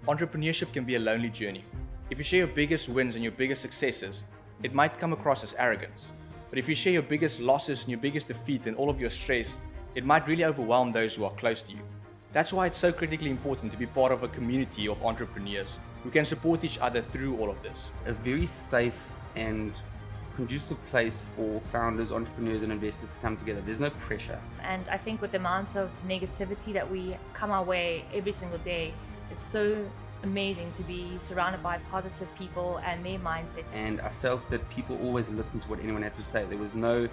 Entrepreneurship can be a lonely journey. If you share your biggest wins and your biggest successes, it might come across as arrogance. But if you share your biggest losses and your biggest defeat and all of your stress, it might really overwhelm those who are close to you. That's why it's so critically important to be part of a community of entrepreneurs who can support each other through all of this. A very safe and conducive place for founders, entrepreneurs and investors to come together. There's no pressure. And I think with the amount of negativity that we come our way every single day, it's so amazing to be surrounded by positive people and their mindset. And I felt that people always listened to what anyone had to say. There was no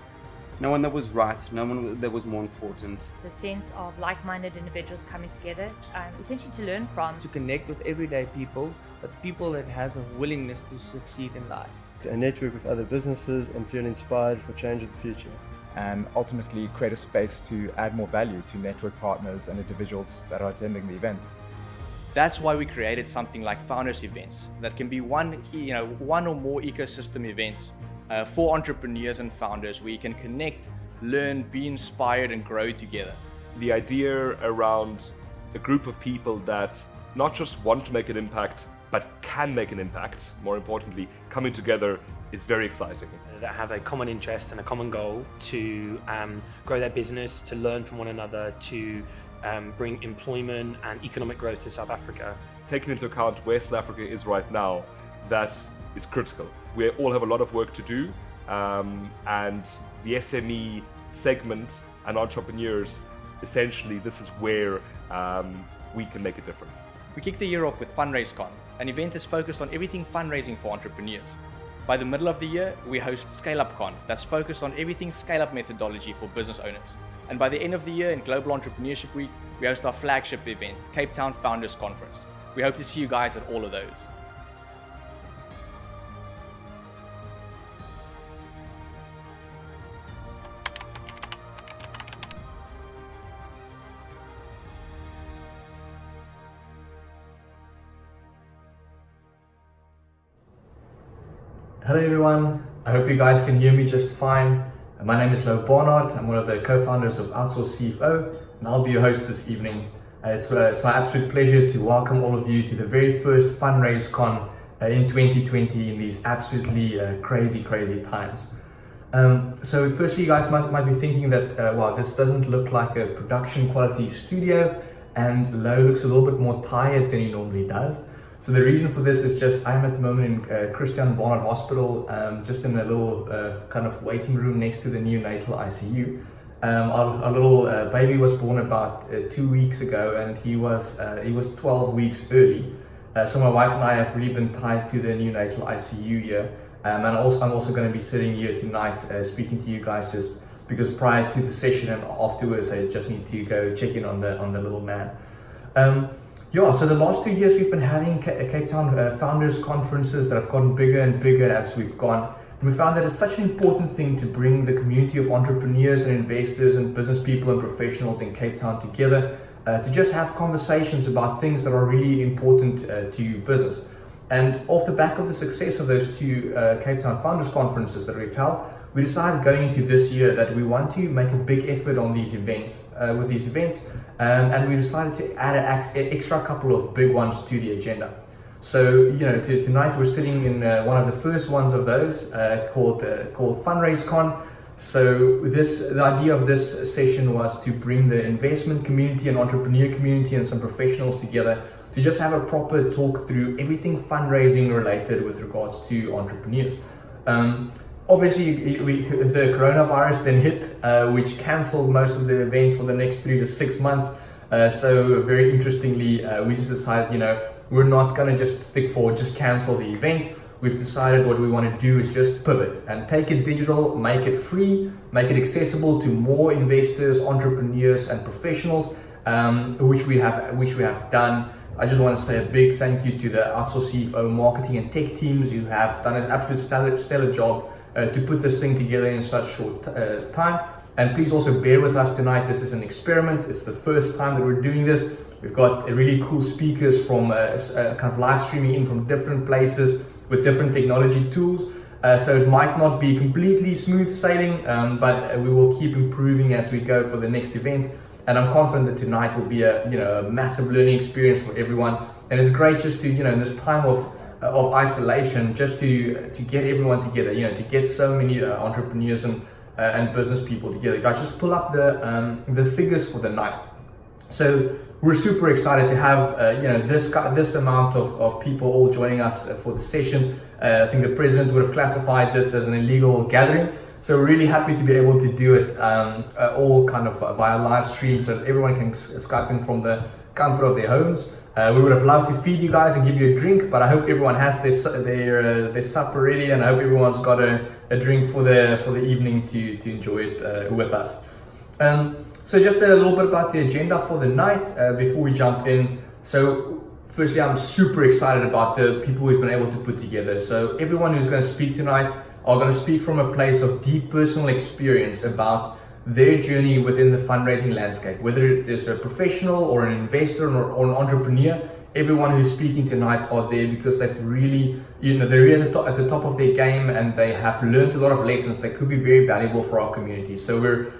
one that was right, no one that was more important. It's a sense of like-minded individuals coming together, essentially to learn from. To connect with everyday people, but people that has a willingness to succeed in life. To network with other businesses and feel inspired for change of the future. And ultimately create a space to add more value to network partners and individuals that are attending the events. That's why we created something like Founders Events that can be one or more ecosystem events for entrepreneurs and founders where you can connect, learn, be inspired and grow together. The idea around a group of people that not just want to make an impact, but can make an impact, more importantly, coming together is very exciting. That have a common interest and a common goal to grow their business, to learn from one another, to bring employment and economic growth to South Africa. Taking into account where South Africa is right now, that is critical. We all have a lot of work to do, and the SME segment and entrepreneurs, essentially this is where we can make a difference. We kicked the year off with Fundraise Con, an event that's focused on everything fundraising for entrepreneurs. By the middle of the year, we host Scale Up Con, that's focused on everything scale-up methodology for business owners. And by the end of the year in Global Entrepreneurship Week, we host our flagship event, Cape Town Founders Conference. We hope to see you guys at all of those. Hello everyone, I hope you guys can hear me just fine. My name is Lo Barnard, I'm one of the co-founders of Outsource CFO and I'll be your host this evening. It's my absolute pleasure to welcome all of you to the very first Fundraise Con in 2020 in these absolutely crazy times. So firstly you guys might be thinking that wow, this doesn't look like a production quality studio and Lo looks a little bit more tired than he normally does. So the reason for this is just I'm at the moment in Christian Barnard Hospital, just in a little kind of waiting room next to the neonatal ICU. Our little baby was born about 2 weeks ago, and he was 12 weeks early. So my wife and I have really been tied to the neonatal ICU here, and I'm also going to be sitting here tonight speaking to you guys just because prior to the session and afterwards I just need to go check in on the little man. Yeah, so the last 2 years we've been having Cape Town Founders Conferences that have gotten bigger and bigger as we've gone. And we found that it's such an important thing to bring the community of entrepreneurs and investors and business people and professionals in Cape Town together to just have conversations about things that are really important to business. And off the back of the success of those two Cape Town Founders Conferences that we've held, we decided going into this year that we want to make a big effort on these events, and we decided to add an extra couple of big ones to the agenda. So, tonight we're sitting in one of the first ones of those called Fundraise Con. So the idea of this session was to bring the investment community and entrepreneur community and some professionals together to just have a proper talk through everything fundraising related with regards to entrepreneurs. Obviously, the coronavirus then hit, which cancelled most of the events for the next 3 to 6 months. So very interestingly, we just decided, we're not going to just cancel the event. We've decided what we want to do is just pivot and take it digital, make it free, make it accessible to more investors, entrepreneurs, and professionals, which we have done. I just want to say a big thank you to the Outsource CFO marketing and tech teams who have done an absolute stellar job to put this thing together in such short time. And please also bear with us tonight. This is an experiment. It's the first time that we're doing this. We've got really cool speakers from kind of live streaming in from different places with different technology tools. So it might not be completely smooth sailing, but we will keep improving as we go for the next events. And I'm confident that tonight will be a massive learning experience for everyone. And it's great just to, in this time of isolation, just to get everyone together, to get so many entrepreneurs and business people together. Guys, just pull up the figures for the night. So we're super excited to have this amount of people all joining us for the session. I think the president would have classified this as an illegal gathering. So we're really happy to be able to do it all kind of via live stream, so that everyone can Skype in from the comfort of their homes. We would have loved to feed you guys and give you a drink, but I hope everyone has their supper ready, and I hope everyone's got a drink for the evening to enjoy it with us. So just a little bit about the agenda for the night before we jump in. So firstly, I'm super excited about the people we've been able to put together. So everyone who's going to speak tonight are going to speak from a place of deep personal experience about their journey within the fundraising landscape, whether it is a professional or an investor or an entrepreneur. Everyone who's speaking tonight are there because they've really, they're really at the top of their game, and they have learned a lot of lessons that could be very valuable for our community. So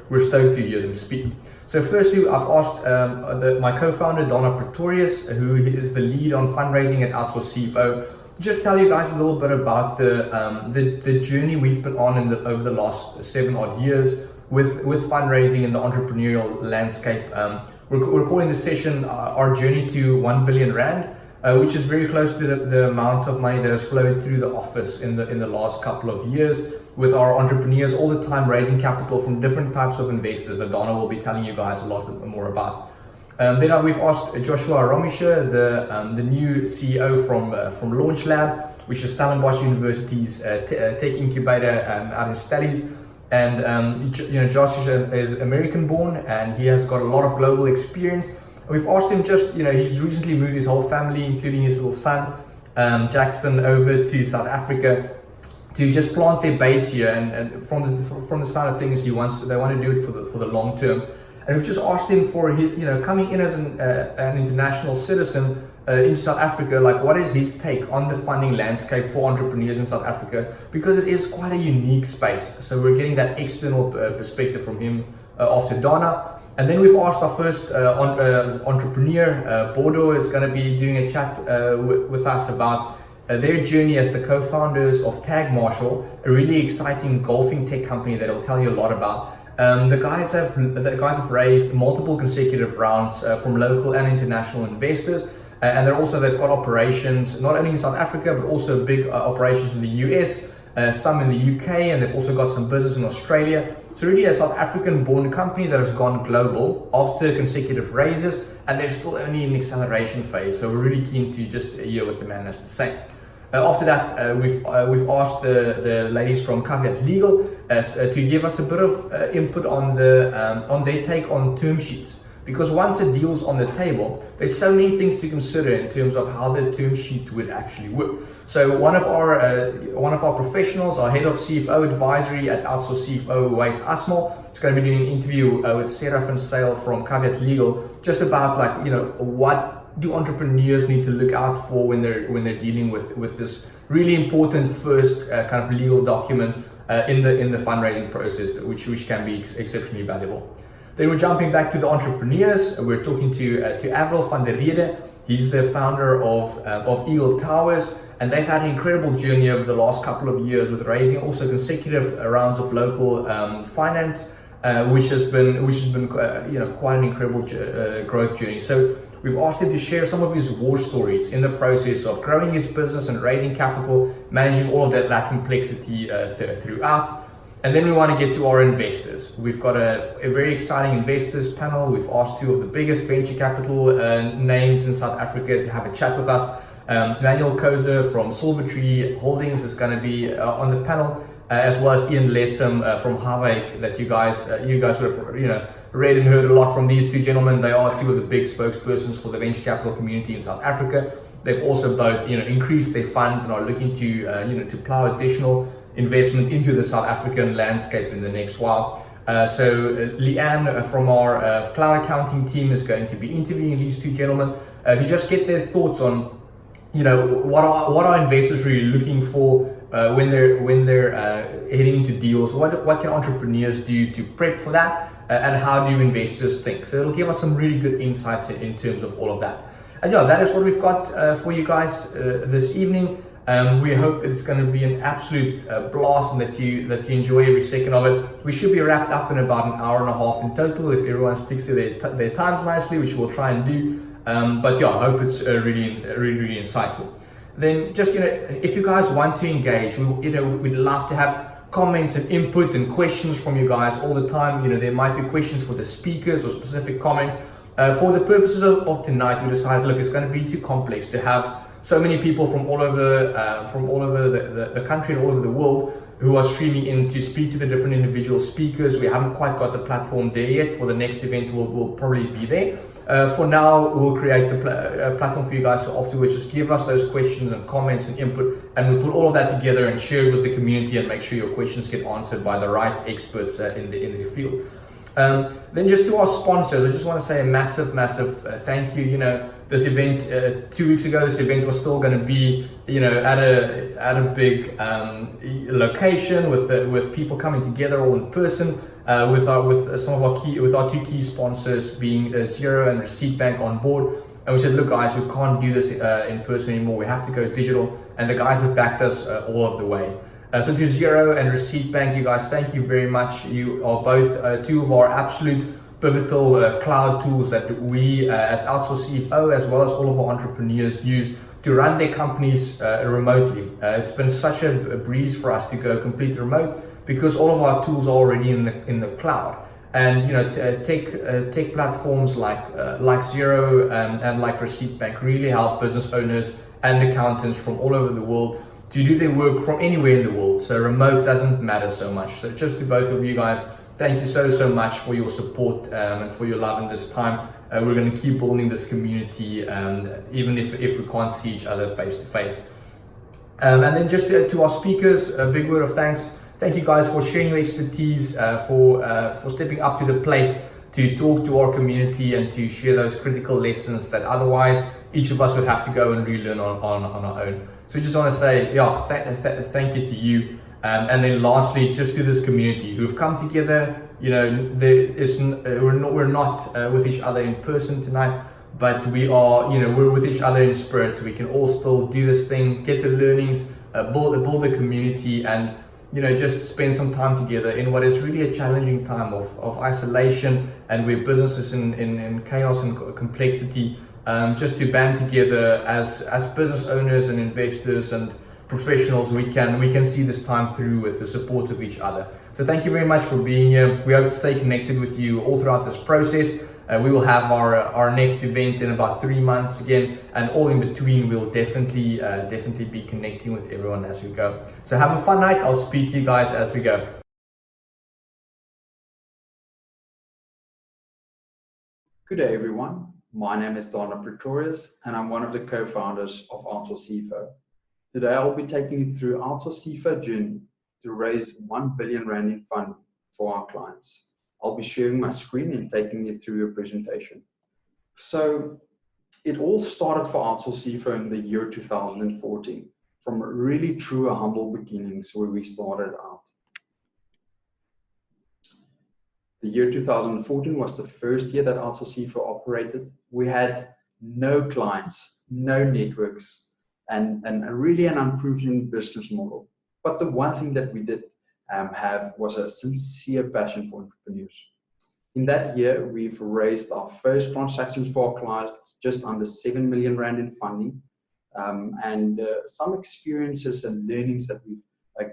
we're stoked to hear them speak. So firstly, I've asked my co-founder Donna Pretorius, who is the lead on fundraising at Outsource CFO, just tell you guys a little bit about the journey we've been on over the last 7 odd years with fundraising in the entrepreneurial landscape. We're calling the session our journey to 1 billion rand, which is very close to the amount of money that has flowed through the office in the last couple of years, with our entrepreneurs all the time raising capital from different types of investors that Donna will be telling you guys a lot more about. Then we've asked Joshua Romisher, the new CEO from Launch Lab, which is Stellenbosch University's tech incubator out in Stellies. And Josh is American born, and he has got a lot of global experience. We've asked him he's recently moved his whole family, including his little son, Jackson, over to South Africa to just plant their base here. And from the side of things, they want to do it for the long term. And we've just asked him for his, coming in as an international citizen in South Africa, like what is his take on the funding landscape for entrepreneurs in South Africa, because it is quite a unique space. So we're getting that external perspective from him after Donna. And then we've asked our first entrepreneur, Bordo, is going to be doing a chat with us about their journey as the co-founders of Tag Marshall, a really exciting golfing tech company that I'll tell you a lot about. The guys have raised multiple consecutive rounds from local and international investors, and they've got operations not only in South Africa but also big operations in the US, some in the UK, and they've also got some business in Australia. So really a South African-born company that has gone global after consecutive raises, and they're still only in acceleration phase. So we're really keen to just hear what the man has to say. After that, we've asked the ladies from Caveat Legal to give us a bit of input on their take on term sheets, because once a deal's on the table, there's so many things to consider in terms of how the term sheet would actually work. So one of our professionals, our head of CFO advisory at Outsource CFO, Wais Asmal, is going to be doing an interview with Seraphin Sale from Caveat Legal, just about what do entrepreneurs need to look out for when they're dealing with this really important first kind of legal document in the fundraising process, which can be exceptionally valuable. Then we're jumping back to the entrepreneurs. We're talking to Avril van der Rede. He's the founder of Eagle Towers, and they've had an incredible journey over the last couple of years with raising also consecutive rounds of local finance, which has been quite an incredible growth journey. So we've asked him to share some of his war stories in the process of growing his business and raising capital, managing all of that complexity throughout. And then we want to get to our investors. We've got a very exciting investors panel. We've asked 2 of the biggest venture capital names in South Africa to have a chat with us. Manuel Kozer from Silvertree Holdings is going to be on the panel, as well as Ian Lessam from Havik, that you guys would have read and heard a lot from these 2 gentlemen. They are 2 of the big spokespersons for the venture capital community in South Africa. They've also both increased their funds and are looking to plow additional investment into the South African landscape in the next while. So Leanne from our cloud accounting team is going to be interviewing these 2 gentlemen to just get their thoughts on what are investors really looking for when they're heading into deals. What can entrepreneurs do to prep for that, and how do investors think? So it'll give us some really good insights in terms of all of that. And yeah, that is what we've got for you guys this evening. We hope it's going to be an absolute blast and that you enjoy every second of it. We should be wrapped up in about an hour and a half in total if everyone sticks to their times nicely, which we'll try and do. But yeah, I hope it's really insightful. Then just, if you guys want to engage, we'd love to have comments and input and questions from you guys all the time. There might be questions for the speakers or specific comments. For the purposes of tonight, we decided, look, it's going to be too complex to have so many people from all over the country and all over the world who are streaming in to speak to the different individual speakers. We haven't quite got the platform there yet. For the next event, we'll probably be there. For now, we'll create the platform for you guys. So afterwards, just give us those questions and comments and input, and we'll put all of that together and share it with the community and make sure your questions get answered by the right experts in the field. Then just to our sponsors, I just want to say a massive thank you. This event 2 weeks ago, this event was still going to be at a big location with people coming together all in person, with our two key sponsors being Xero and Receipt Bank on board. And we said, look guys, we can't do this in person anymore, we have to go digital, and the guys have backed us all of the way. So to Xero and Receipt Bank, you guys, thank you very much. You are both two of our absolute pivotal cloud tools that we as Outsource CFO, as well as all of our entrepreneurs, use to run their companies remotely. It's been such a breeze for us to go complete remote because all of our tools are already in the cloud. And tech platforms like Xero and like Receipt Bank really help business owners and accountants from all over the world to do their work from anywhere in the world. So remote doesn't matter so much. So just to both of you guys, thank you so much for your support and for your love in this time. We're going to keep building this community, even if we can't see each other face to face. And then just to our speakers, a big word of thanks. Thank you guys for sharing your expertise, for stepping up to the plate to talk to our community and to share those critical lessons that otherwise each of us would have to go and relearn on our own. So I just want to say, yeah, thank you to you. And then lastly, just to this community who've come together. We're not with each other in person tonight, but we are, we're with each other in spirit. We can all still do this thing, get the learnings, build the community, and just spend some time together in what is really a challenging time of isolation, and where business is in chaos and complexity. Just to band together as business owners and investors and professionals, we can see this time through with the support of each other. So thank you very much for being here. We hope to stay connected with you all throughout this process. We will have our next event in about 3 months again, and all in between we'll definitely be connecting with everyone as we go. So have a fun night. I'll speak to you guys as we go. Good day everyone. My name is Dana Pretorius and I'm one of the co-founders of Outsource CFO. Today I'll be taking you through Outsource CFO journey to raise 1 billion Rand in funding for our clients. I'll be sharing my screen and taking you through a presentation. So it all started for Outsource CFO in the year 2014, from really true humble beginnings where we started out. The year 2014 was the first year that Outsource CFO operated. We had no clients, no networks, and really an unproven business model. But the one thing that we did have was a sincere passion for entrepreneurs. In that year, we've raised our first transactions for our clients, just under 7 million Rand in funding. And some experiences and learnings that we've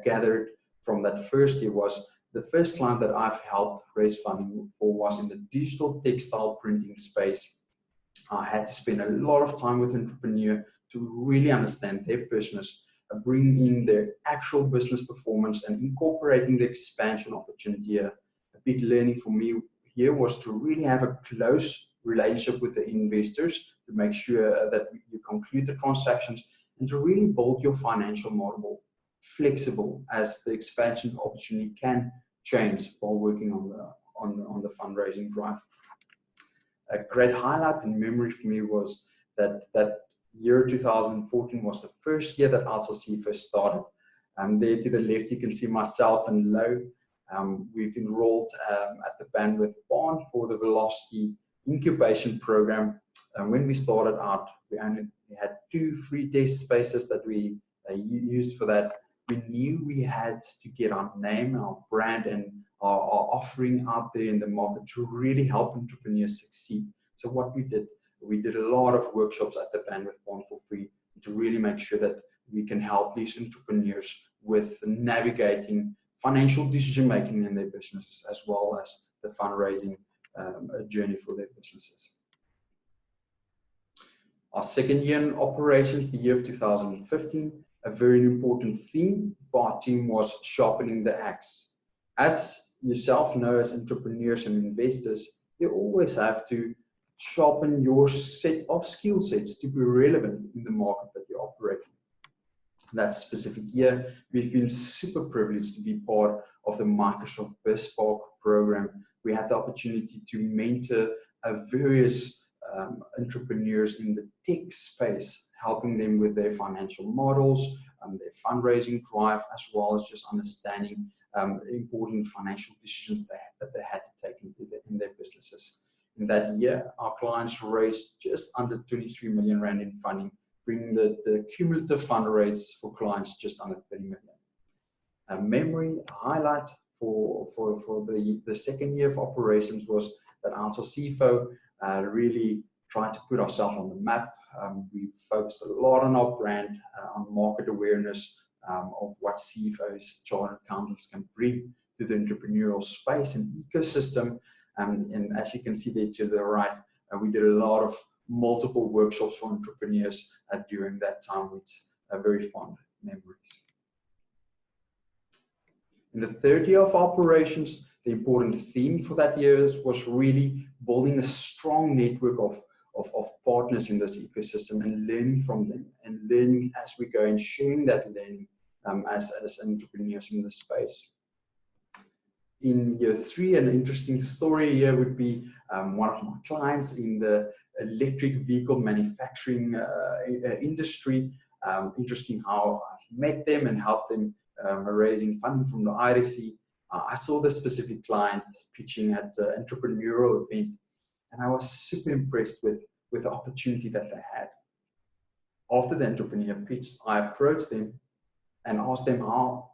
gathered from that first year was the first client that I've helped raise funding for was in the digital textile printing space. I had to spend a lot of time with an entrepreneur to really understand their business, bring in their actual business performance and incorporating the expansion opportunity. A big learning for me here was to really have a close relationship with the investors to make sure that you conclude the transactions and to really build your financial model flexible as the expansion opportunity can change while working on the fundraising drive. A great highlight in memory for me was that year 2014 was the first year that Outsource CFO started. There to the left you can see myself and Lo. We've enrolled at the Bandwidth Barn for the Velocity Incubation Program. when we started out, we only had 2 free desk spaces that we used for that. We knew we had to get our name, our brand, and our offering out there in the market to really help entrepreneurs succeed. So what we did a lot of workshops at the Bandwidth Bond for free to really make sure that we can help these entrepreneurs with navigating financial decision making in their businesses, as well as the fundraising journey for their businesses. Our second year in operations, the year of 2015, a very important theme for our team was sharpening the axe. As yourself know, as entrepreneurs and investors, you always have to sharpen your set of skill sets to be relevant in the market that you operate in. That specific year, we've been super privileged to be part of the Microsoft BizSpark program. We had the opportunity to mentor various entrepreneurs in the tech space, helping them with their financial models, their fundraising drive, as well as just understanding important financial decisions that they had to take in their businesses. In that year, our clients raised just under 23 million Rand in funding, bringing the cumulative fundraise for clients just under 30 million. A memory highlight for the second year of operations was that Outsource CFO really tried to put ourselves on the map. We focused a lot on our brand, on market awareness of what CFOs, chartered accountants can bring to the entrepreneurial space and ecosystem. And as you can see there to the right, we did a lot of multiple workshops for entrepreneurs during that time, which are very fond memories. In the third year of operations, the important theme for that year was really building a strong network of partners in this ecosystem and learning from them, and learning as we go and sharing that learning as entrepreneurs in the space. In year 3, an interesting story here would be one of my clients in the electric vehicle manufacturing industry. Interesting how I met them and helped them raising funding from the IRC. I saw this specific client pitching at the entrepreneurial event, and I was super impressed with the opportunity that they had. After the entrepreneur pitched, I approached them and asked them how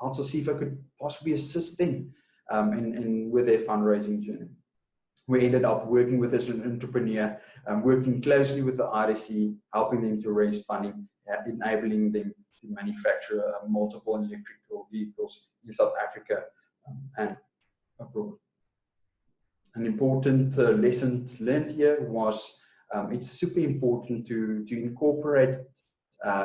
Outsource CFO could possibly assist them with their fundraising journey. We ended up working with this entrepreneur, working closely with the IRC, helping them to raise funding, enabling them to manufacture multiple electrical vehicles in South Africa and abroad. An important lesson learned here was it's super important to incorporate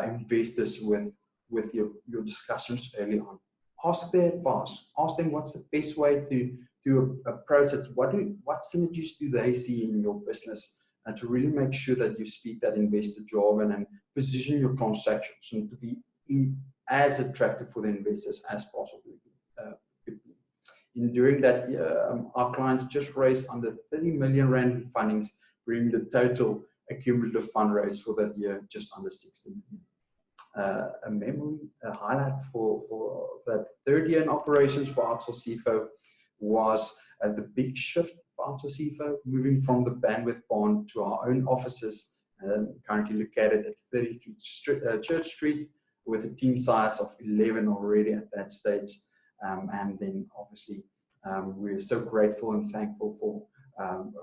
investors with your discussions early on. Ask their advice. Ask them what's the best way to approach it. What synergies do they see in your business, and to really make sure that you speak that investor jargon and position your transactions to be as attractive for the investors as possible. During that year, our clients just raised under 30 million Rand in fundings, bringing the total cumulative fundraise for that year just under 60 million. A memory, a highlight for that third year in operations for Outsource CFO was the big shift for Outsource CFO, moving from the Bandwidth Bond to our own offices, currently located at 33 Church Street, with a team size of 11 already at that stage. And then obviously we're so grateful and thankful for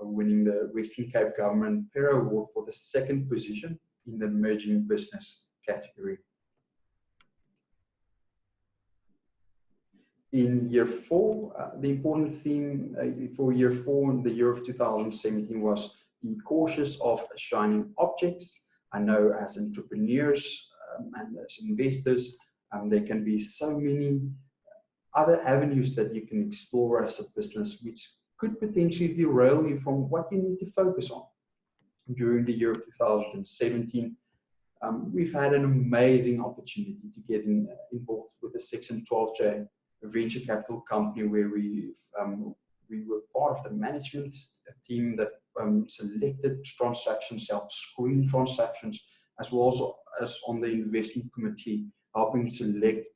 winning the Western Cape Government Pero Award for the 2nd position in the emerging business category. In year 4, the important theme for year 4 in the year of 2017 was be cautious of shining objects. I know as entrepreneurs and as investors, there can be so many other avenues that you can explore as a business, which could potentially derail you from what you need to focus on. During the year of 2017, we've had an amazing opportunity to get involved with the Section 12J venture capital company, where we were part of the management team that selected transactions, helped screen transactions, as well as on the investment committee, helping select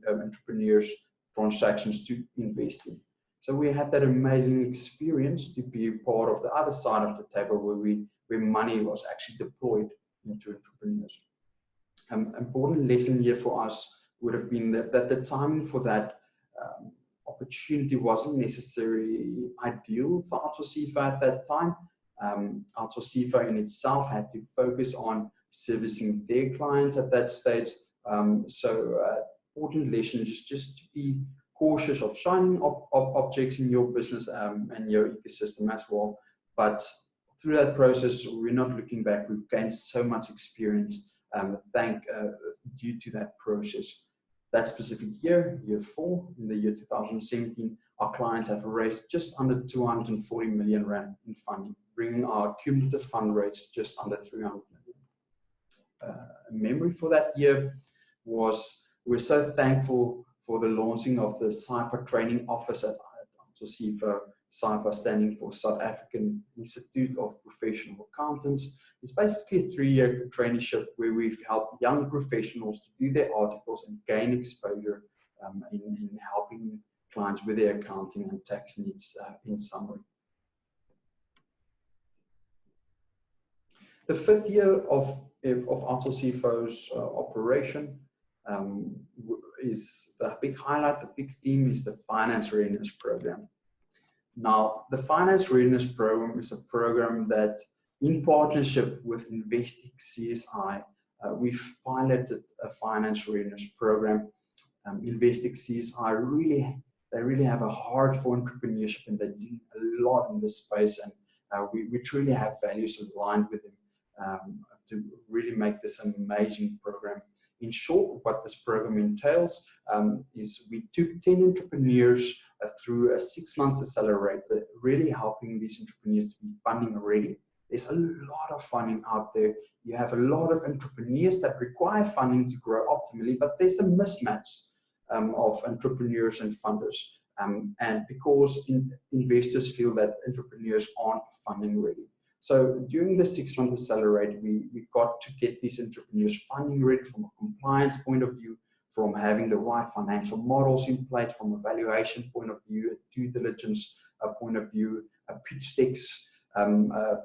entrepreneurs' transactions to invest in. So we had that amazing experience to be part of the other side of the table where money was actually deployed into entrepreneurs. Important lesson here for us would have been that the timing for that opportunity wasn't necessarily ideal for Outsource CFO at that time. Outsource CFO in itself had to focus on servicing their clients at that stage. Important lesson is just to be cautious of shining objects in your business and your ecosystem as well. But through that process, we're not looking back. We've gained so much experience due to that process. That specific year 4, in the year 2017, our clients have raised just under 240 million rand in funding, bringing our cumulative fundraise just under 300 million. A memory for that year was we're so thankful for the launching of the SIPA training office at Outsource CFO. SIPA standing for South African Institute of Professional Accountants. It's basically a 3-year traineeship where we've helped young professionals to do their articles and gain exposure in helping clients with their accounting and tax needs in summary. The 5th year of Outsource CFO's operation is the big highlight, the big theme is the Finance Readiness Program. Now, the Finance Readiness Program is a program that, in partnership with Investec CSI, we've piloted a Finance Readiness Program. Investec CSI really have a heart for entrepreneurship, and they're doing a lot in this space, and we truly have values aligned with them to really make this an amazing program. In short, what this program entails is we took 10 entrepreneurs through a 6-month accelerator, really helping these entrepreneurs to be funding ready. There's a lot of funding out there. You have a lot of entrepreneurs that require funding to grow optimally, but there's a mismatch of entrepreneurs and funders. And because investors feel that entrepreneurs aren't funding ready. So during the 6-month accelerator, we got to get these entrepreneurs funding ready from a compliance point of view, from having the right financial models in place, from a valuation point of view, a due diligence point of view, a pitch decks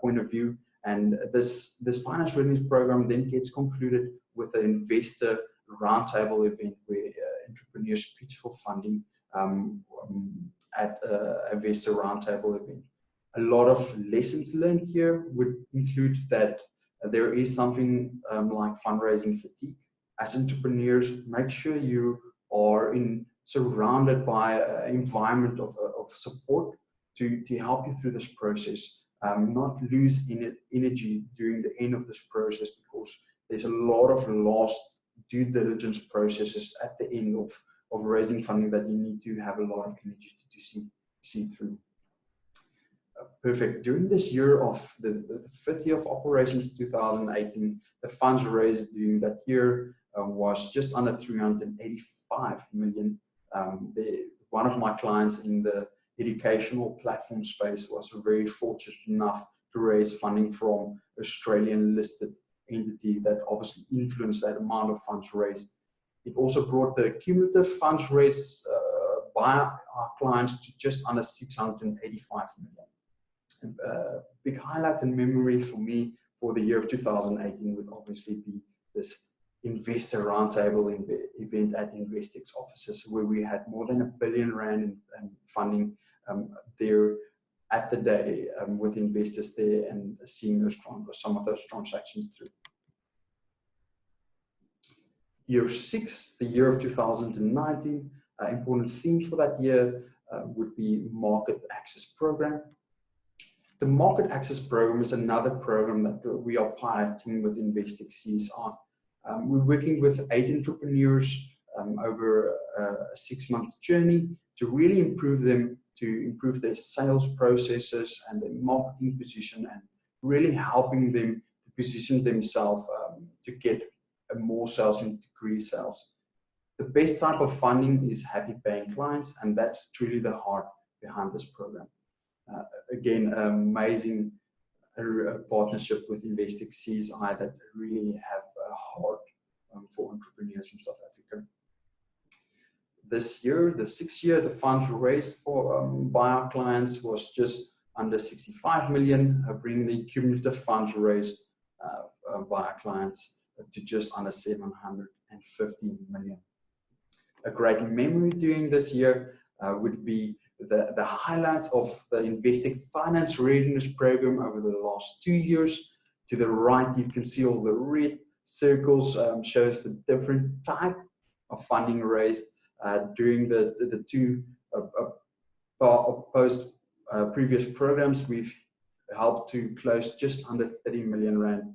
point of view. And this Finance Readiness Program then gets concluded with an investor roundtable event where entrepreneurs pitch for funding at an investor roundtable event. A lot of lessons learned here would include that there is something like fundraising fatigue. As entrepreneurs, make sure you are surrounded by an environment of support to help you through this process. Not lose energy during the end of this process, because there's a lot of lost due diligence processes at the end of raising funding that you need to have a lot of energy to see through. Perfect. During this year of the 5th year of operations, 2018, the funds raised during that year was just under 385 million. One of my clients in the educational platform space was very fortunate enough to raise funding from Australian listed entity that obviously influenced that amount of funds raised. It also brought the cumulative funds raised by our clients to just under 685 million. Big highlight and memory for me for the year of 2018 would obviously be this investor roundtable event at Investec's offices, where we had more than R1 billion in funding there at the day with investors there and seeing some of those transactions through. Year 6, the year of 2019, important theme for that year would be Market Access Program. The Market Access Program is another program that we are piloting with Investec CSI. We're working with 8 entrepreneurs over a 6-month journey to really improve their sales processes and their marketing position, and really helping them to position themselves to get more sales and increase sales. The best type of funding is happy paying clients, and that's truly the heart behind this program. Again, amazing partnership with Investec CSI that really have a heart for entrepreneurs in South Africa. this year, the 6th year, the funds raised for by our clients was just under 65 million, bringing the cumulative funds raised by our clients to just under 750 million. A great memory during this year would be the highlights of the Investing Finance Readiness Program over the last 2 years. To the right, you can see all the red circles shows the different type of funding raised during the two previous programs. We've helped to close just under 30 million rand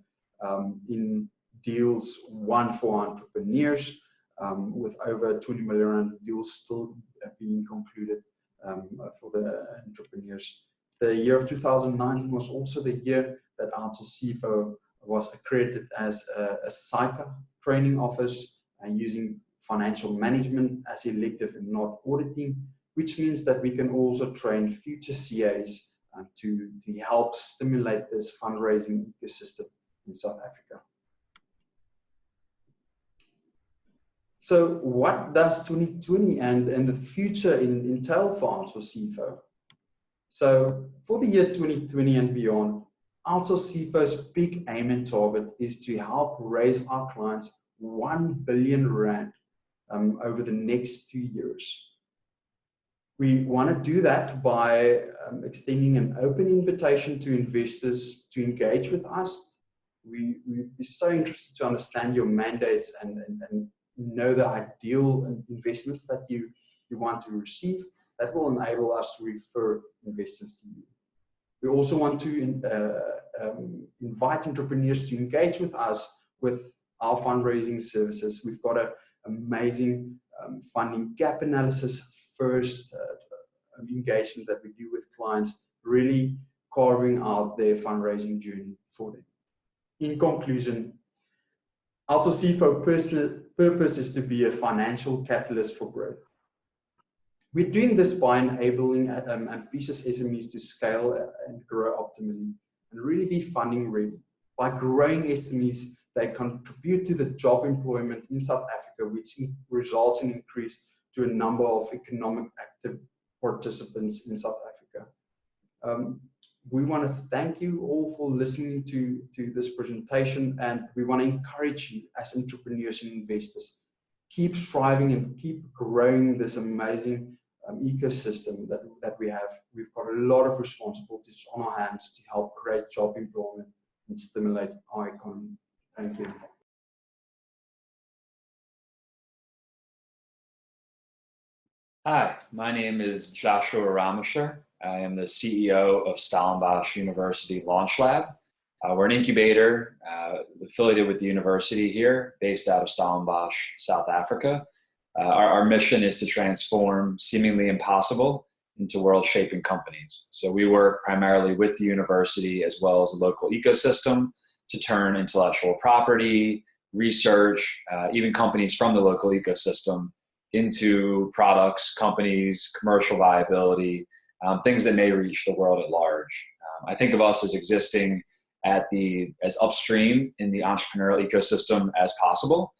in deals won for entrepreneurs, with over 20 million rand deals still being concluded for the entrepreneurs. The year of 2019 was also the year that Outsource CFO was accredited as a SAICA training office and using financial management as elective and not auditing, which means that we can also train future CAs to help stimulate this fundraising ecosystem in South Africa. So what does 2020 and the future entail for Outsource CFO? So for the year 2020 and beyond, Outsource CFO's big aim and target is to help raise our clients 1 billion rand over the next 2 years. We want to do that by extending an open invitation to investors to engage with us. We'd be so interested to understand your mandates and know the ideal investments that you want to receive. That will enable us to refer investors to you. We also want to invite entrepreneurs to engage with us with our fundraising services. We've got an amazing funding gap analysis first engagement that we do with clients, really carving out their fundraising journey for them. In conclusion, Outsource CFO's purpose is to be a financial catalyst for growth. We're doing this by enabling ambitious SMEs to scale and grow optimally and really be funding ready. By growing SMEs, they contribute to the job employment in South Africa, which results in increase to a number of economic active participants in South Africa. We want to thank you all for listening to this presentation, and we want to encourage you as entrepreneurs and investors, keep striving and keep growing this amazing ecosystem that we have. We've got a lot of responsibilities on our hands to help create job employment and stimulate our economy. Thank you. Hi, my name is Joshua Ramesher. I am the CEO of Stellenbosch University Launch Lab. We're an incubator affiliated with the university here, based out of Stellenbosch, South Africa. Our mission is to transform seemingly impossible into world-shaping companies. So we work primarily with the university as well as the local ecosystem to turn intellectual property, research, even companies from the local ecosystem into products, companies, commercial viability, things that may reach the world at large. I think of us as existing as upstream in the entrepreneurial ecosystem as possible.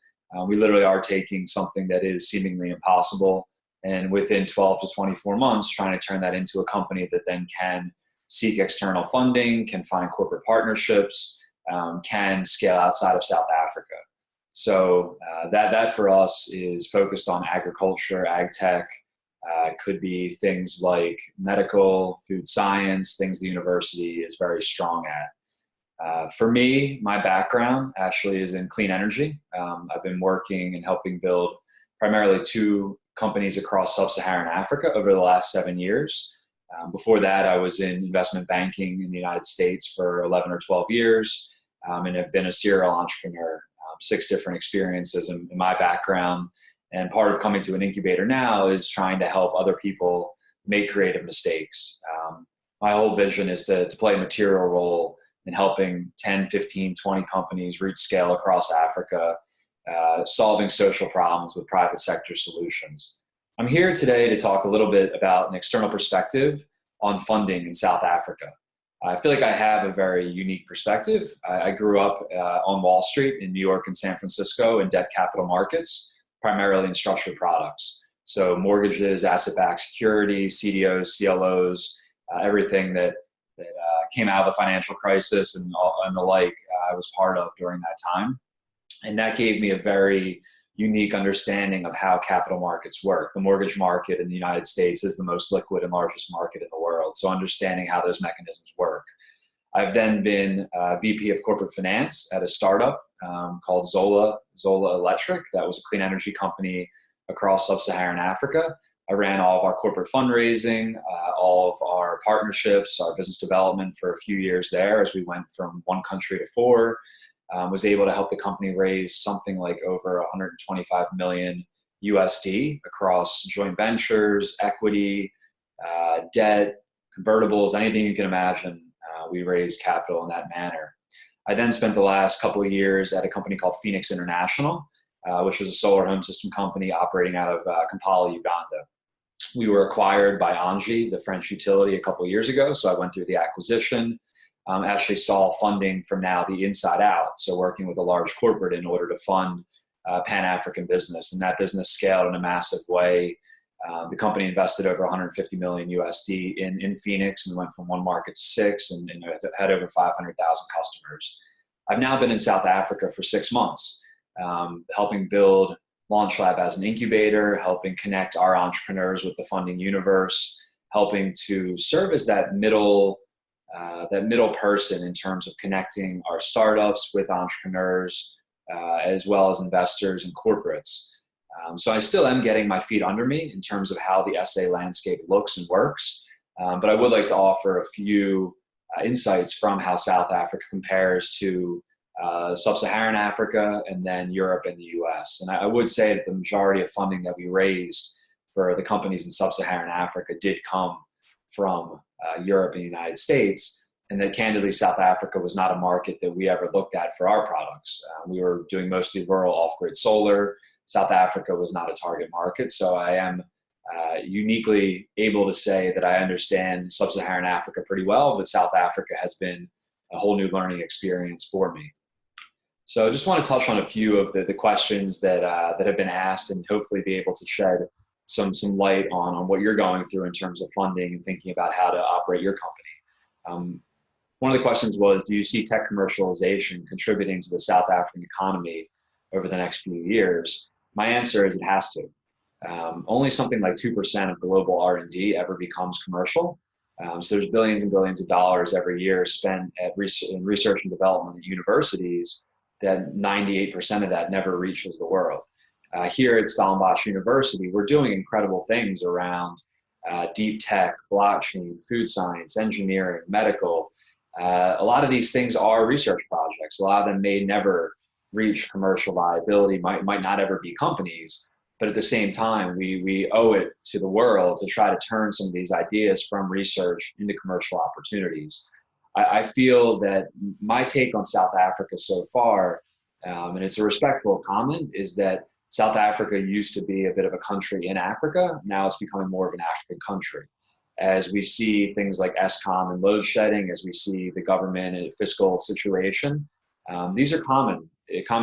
We literally are taking something that is seemingly impossible and within 12 to 24 months trying to turn that into a company that then can seek external funding, can find corporate partnerships, can scale outside of South Africa. So that for us is focused on agriculture, ag tech. Could be things like medical, food science, things the university is very strong at. For me, my background actually is in clean energy. I've been working and helping build primarily 2 companies across sub-Saharan Africa over the last 7 years. Before that, I was in investment banking in the United States for 11 or 12 years and have been a serial entrepreneur, 6 different experiences in my background. And part of coming to an incubator now is trying to help other people make creative mistakes. My whole vision is to play a material role in helping 10, 15, 20 companies reach scale across Africa, solving social problems with private sector solutions. I'm here today to talk a little bit about an external perspective on funding in South Africa. I feel like I have a very unique perspective. I grew up on Wall Street in New York and San Francisco in debt capital markets, primarily in structured products. So mortgages, asset-backed securities, CDOs, CLOs, everything that came out of the financial crisis and the like, I was part of during that time. And that gave me a very unique understanding of how capital markets work. The mortgage market in the United States is the most liquid and largest market in the world. So understanding how those mechanisms work. I've then been VP of corporate finance at a startup called Zola Electric. That was a clean energy company across sub-Saharan Africa. I ran all of our corporate fundraising, all of our partnerships, our business development for a few years there as we went from 1 country to 4. Was able to help the company raise something like over 125 million USD across joint ventures, equity, debt, convertibles, anything you can imagine. We raised capital in that manner. I then spent the last couple of years at a company called Phoenix International, which was a solar home system company operating out of Kampala, Uganda. We were acquired by Engie, the French utility, a couple of years ago. So I went through the acquisition, actually saw funding from now the inside out. So working with a large corporate in order to fund Pan-African business. And that business scaled in a massive way. The company invested over 150 million USD in Phoenix, and we went from 1 market to 6 and had over 500,000 customers. I've now been in South Africa for 6 months, helping build Launch Lab as an incubator, helping connect our entrepreneurs with the funding universe, helping to serve as that middle person in terms of connecting our startups with entrepreneurs, as well as investors and corporates. So I still am getting my feet under me in terms of how the SA landscape looks and works. But I would like to offer a few insights from how South Africa compares to sub-Saharan Africa and then Europe and the US. And I would say that the majority of funding that we raised for the companies in sub-Saharan Africa did come from Europe and the United States, and that candidly South Africa was not a market that we ever looked at for our products. We were doing mostly rural off-grid solar. South Africa was not a target market, so I am uniquely able to say that I understand sub-Saharan Africa pretty well, but South Africa has been a whole new learning experience for me. So I just want to touch on a few of the questions that have been asked and hopefully be able to shed some light on what you're going through in terms of funding and thinking about how to operate your company. One of the questions was, do you see tech commercialization contributing to the South African economy over the next few years? My answer is it has to. Only something like 2% of global R&D ever becomes commercial. So there's billions and billions of dollars every year spent in research and development at universities, that 98% of that never reaches the world. Here at Stellenbosch University, we're doing incredible things around deep tech, blockchain, food science, engineering, medical. A lot of these things are research projects. A lot of them may never reach commercial viability, might not ever be companies, but at the same time, we owe it to the world to try to turn some of these ideas from research into commercial opportunities. I feel that my take on South Africa so far, and it's a respectful comment, is that South Africa used to be a bit of a country in Africa. Now it's becoming more of an African country. As we see things like Eskom and load shedding, as we see the government and fiscal situation, these are common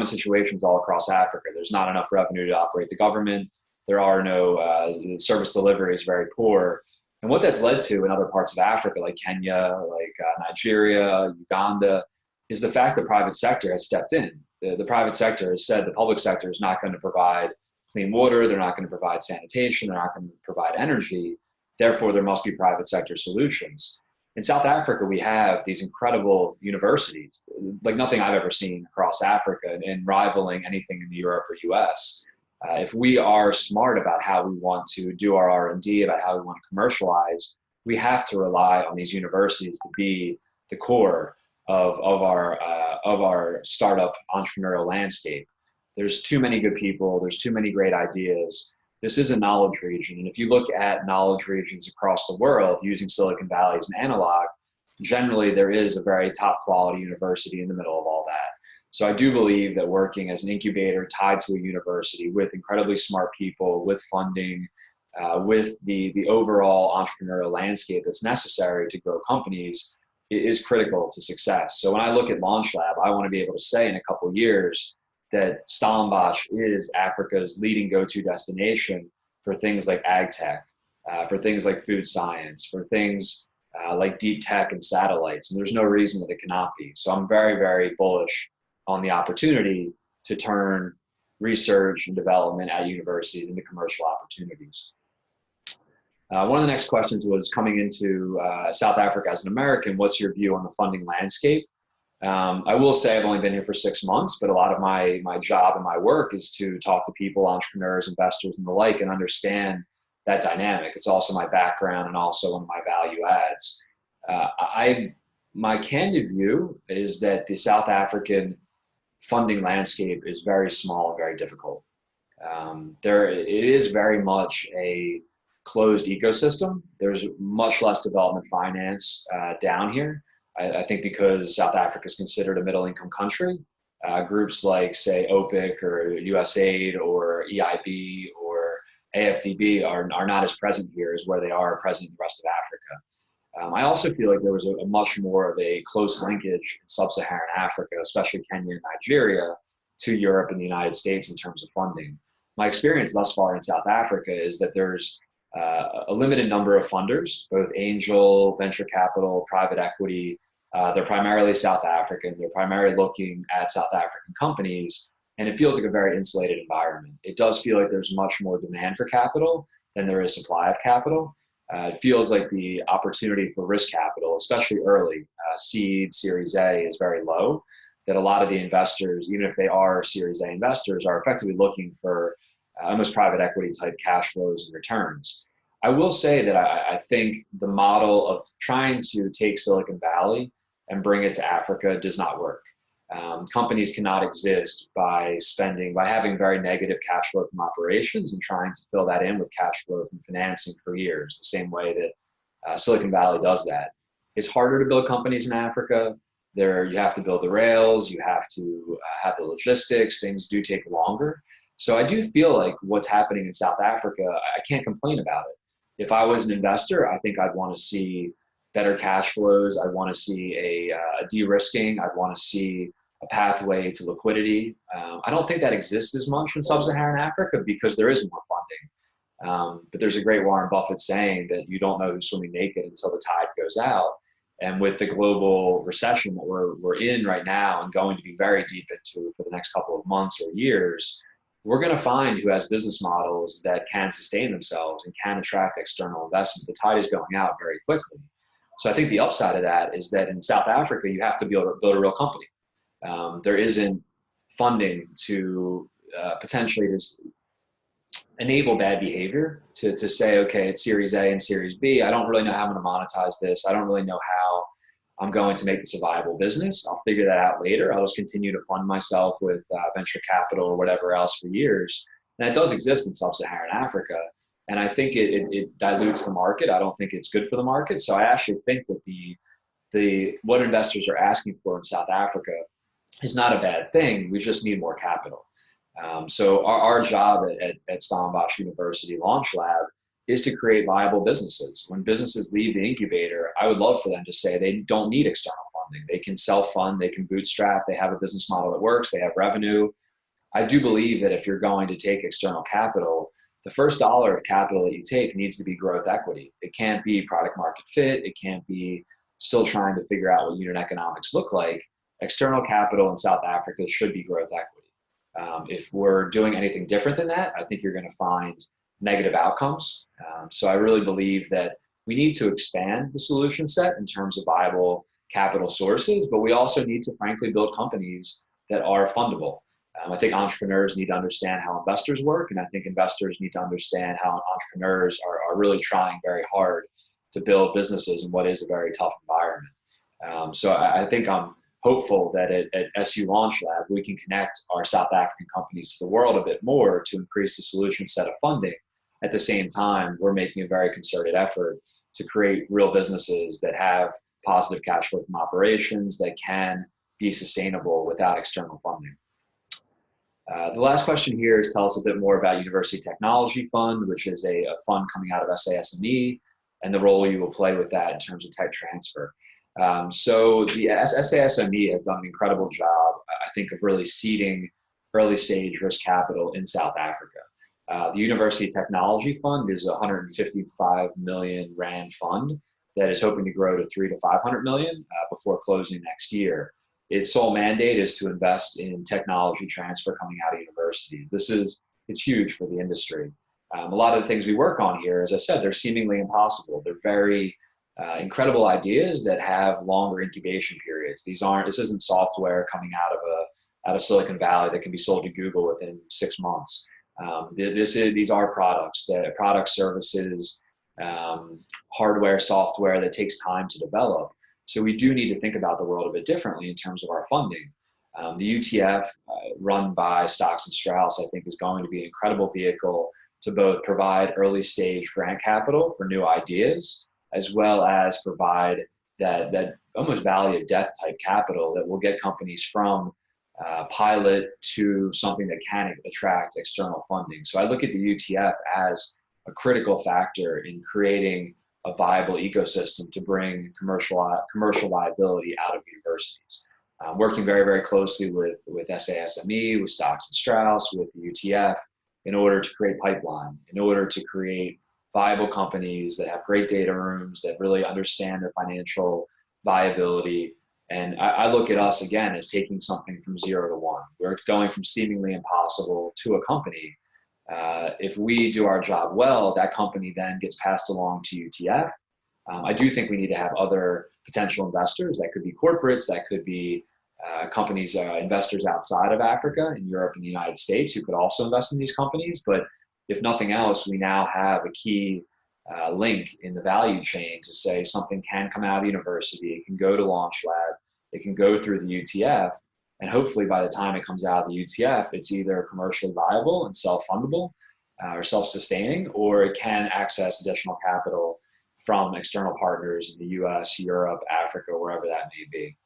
situations all across Africa. There's not enough revenue to operate the government. There are no, service delivery is very poor. And what that's led to in other parts of Africa, like Kenya, like Nigeria, Uganda, is the fact that the private sector has stepped in. The private sector has said the public sector is not going to provide clean water, they're not going to provide sanitation, they're not going to provide energy. Therefore, there must be private sector solutions. In South Africa, we have these incredible universities, like nothing I've ever seen across Africa, and rivaling anything in Europe or US. If we are smart about how we want to do our R&D, about how we want to commercialize, we have to rely on these universities to be the core of our startup entrepreneurial landscape. There's too many good people. There's too many great ideas. This is a knowledge region. And if you look at knowledge regions across the world using Silicon Valley as an analog, generally there is a very top quality university in the middle of all that. So I do believe that working as an incubator tied to a university with incredibly smart people, with funding, with the overall entrepreneurial landscape that's necessary to grow companies is critical to success. So when I look at Launch Lab, I want to be able to say in a couple of years that Stellenbosch is Africa's leading go-to destination for things like ag tech, for things like food science, for things like deep tech and satellites. And there's no reason that it cannot be. So I'm very, very bullish on the opportunity to turn research and development at universities into commercial opportunities. One of the next questions was, coming into South Africa as an American, what's your view on the funding landscape? I will say I've only been here for 6 months, but a lot of my job and my work is to talk to people, entrepreneurs, investors, and the like, and understand that dynamic. It's also my background and also one of my value adds. My candid view is that the South African funding landscape is very small and very difficult. It is very much a closed ecosystem. There's much less development finance down here. I think because South Africa is considered a middle income country, groups like, say, OPIC or USAID or EIB or AFDB are not as present here as where they are present in the rest of Africa. I also feel like there was a much more of a close linkage in sub-Saharan Africa, especially Kenya and Nigeria, to Europe and the United States in terms of funding. My experience thus far in South Africa is that there's a limited number of funders, both angel, venture capital, private equity. They're primarily South African. They're primarily looking at South African companies, and it feels like a very insulated environment. It does feel like there's much more demand for capital than there is supply of capital. It feels like the opportunity for risk capital, especially early, seed, Series A, is very low, that a lot of the investors, even if they are Series A investors, are effectively looking for almost private equity type cash flows and returns. I will say that I think the model of trying to take Silicon Valley and bring it to Africa does not work. Companies cannot exist by having very negative cash flow from operations and trying to fill that in with cash flow from financing for years, the same way that Silicon Valley does that. It's harder to build companies in Africa. You have to build the rails, you have to have the logistics, things do take longer. So I do feel like what's happening in South Africa, I can't complain about it. If I was an investor, I think I'd want to see better cash flows. I'd want to see a de-risking. I'd want to see a pathway to liquidity. I don't think that exists as much in sub-Saharan Africa because there is more funding. But there's a great Warren Buffett saying that you don't know who's swimming naked until the tide goes out. And with the global recession that we're in right now and going to be very deep into for the next couple of months or years, we're going to find who has business models that can sustain themselves and can attract external investment. The tide is going out very quickly. So I think the upside of that is that in South Africa, you have to be able to build a real company. There isn't funding to potentially just enable bad behavior to say, okay, it's Series A and Series B. I don't really know how I'm going to monetize this. I don't really know how I'm going to make this a viable business. I'll figure that out later. I'll just continue to fund myself with venture capital or whatever else for years. And that does exist in sub-Saharan Africa. And I think it dilutes the market. I don't think it's good for the market. So I actually think that what investors are asking for in South Africa is not a bad thing. We just need more capital. So our job at Stellenbosch University Launch Lab is to create viable businesses. When businesses leave the incubator, I would love for them to say they don't need external funding. They can self-fund, they can bootstrap, they have a business model that works, they have revenue. I do believe that if you're going to take external capital, the first dollar of capital that you take needs to be growth equity. It can't be product market fit. It can't be still trying to figure out what unit economics look like. External capital in South Africa should be growth equity. If we're doing anything different than that, I think you're going to find negative outcomes. So I really believe that we need to expand the solution set in terms of viable capital sources, but we also need to frankly build companies that are fundable. I think entrepreneurs need to understand how investors work, and I think investors need to understand how entrepreneurs are really trying very hard to build businesses in what is a very tough environment. So I think I'm hopeful that at SU Launch Lab, we can connect our South African companies to the world a bit more to increase the solution set of funding. At the same time, we're making a very concerted effort to create real businesses that have positive cash flow from operations that can be sustainable without external funding. The last question here is, tell us a bit more about University Technology Fund, which is a fund coming out of SASME, and the role you will play with that in terms of tech transfer. So the SASME has done an incredible job, I think, of really seeding early stage risk capital in South Africa. The University Technology Fund is a 155 million Rand fund that is hoping to grow to 300 to 500 million before closing next year. Its sole mandate is to invest in technology transfer coming out of universities. It's huge for the industry. A lot of the things we work on here, as I said, they're seemingly impossible. They're very incredible ideas that have longer incubation periods. This isn't software coming out of Silicon Valley that can be sold to Google within 6 months. These are products, services, hardware, software that takes time to develop. So we do need to think about the world a bit differently in terms of our funding. The UTF, run by Stocks and Strauss, I think is going to be an incredible vehicle to both provide early stage grant capital for new ideas, as well as provide that almost valley of death type capital that will get companies from pilot to something that can attract external funding. So I look at the UTF as a critical factor in creating a viable ecosystem to bring commercial viability out of universities. Working very, very closely with SASME, with Stocks and Strauss, with the UTF, in order to create pipeline, in order to create viable companies that have great data rooms, that really understand their financial viability. And I look at us again as taking something from 0 to 1. We're going from seemingly impossible to a company. If we do our job well, that company then gets passed along to UTF. I do think we need to have other potential investors. That could be corporates, that could be companies, investors outside of Africa, in Europe and the United States, who could also invest in these companies. But if nothing else, we now have a key link in the value chain to say something can come out of the university, it can go to Launch Lab, it can go through the UTF, and hopefully by the time it comes out of the UTF, it's either commercially viable and self-fundable or self-sustaining, or it can access additional capital from external partners in the US, Europe, Africa, wherever that may be.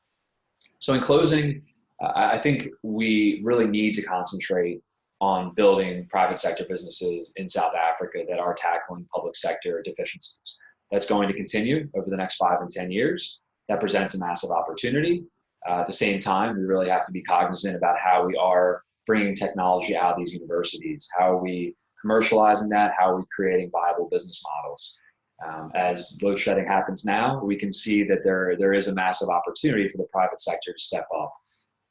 So in closing, I think we really need to concentrate on building private sector businesses in South Africa that are tackling public sector deficiencies. That's going to continue over the next 5 and 10 years. That presents a massive opportunity. At the same time, we really have to be cognizant about how we are bringing technology out of these universities. How are we commercializing that? How are we creating viable business models? As load shedding happens now, we can see that there is a massive opportunity for the private sector to step up.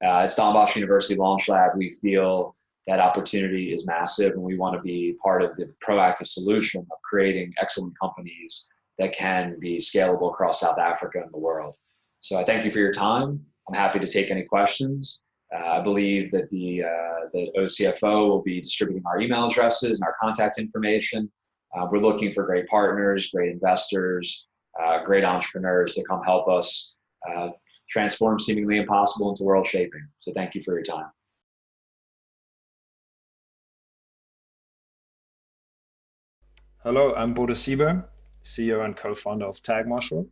At Stellenbosch University Launch Lab, we feel that opportunity is massive, and we want to be part of the proactive solution of creating excellent companies that can be scalable across South Africa and the world. So I thank you for your time. I'm happy to take any questions. I believe that the OCFO will be distributing our email addresses and our contact information. We're looking for great partners, great investors, great entrepreneurs to come help us transform seemingly impossible into world shaping. So thank you for your time. Hello, I'm Bodo Sieber, CEO and co-founder of Tag Marshall.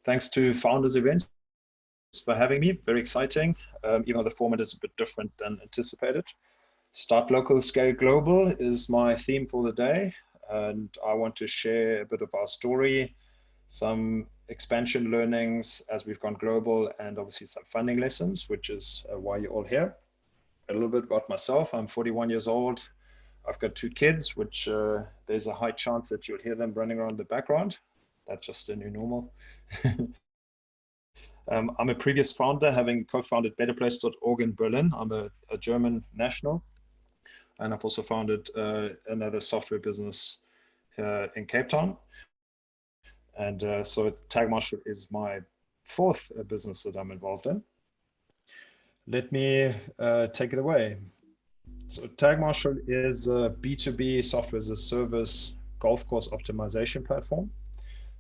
Thanks to Founders Events for having me. Very exciting, even though the format is a bit different than anticipated. Start local, scale global is my theme for the day, and I want to share a bit of our story, some expansion learnings as we've gone global, and obviously some funding lessons, which is why you're all here. A little bit about myself. I'm 41 years old. I've got 2 kids, which there's a high chance that you'll hear them running around in the background. That's just the new normal. I'm a previous founder, having co-founded betterplace.org in Berlin. I'm a German national. And I've also founded another software business in Cape Town. And so Tag Marshall is my 4th business that I'm involved in. Let me take it away. So Tag Marshall is a B2B software as a service golf course optimization platform.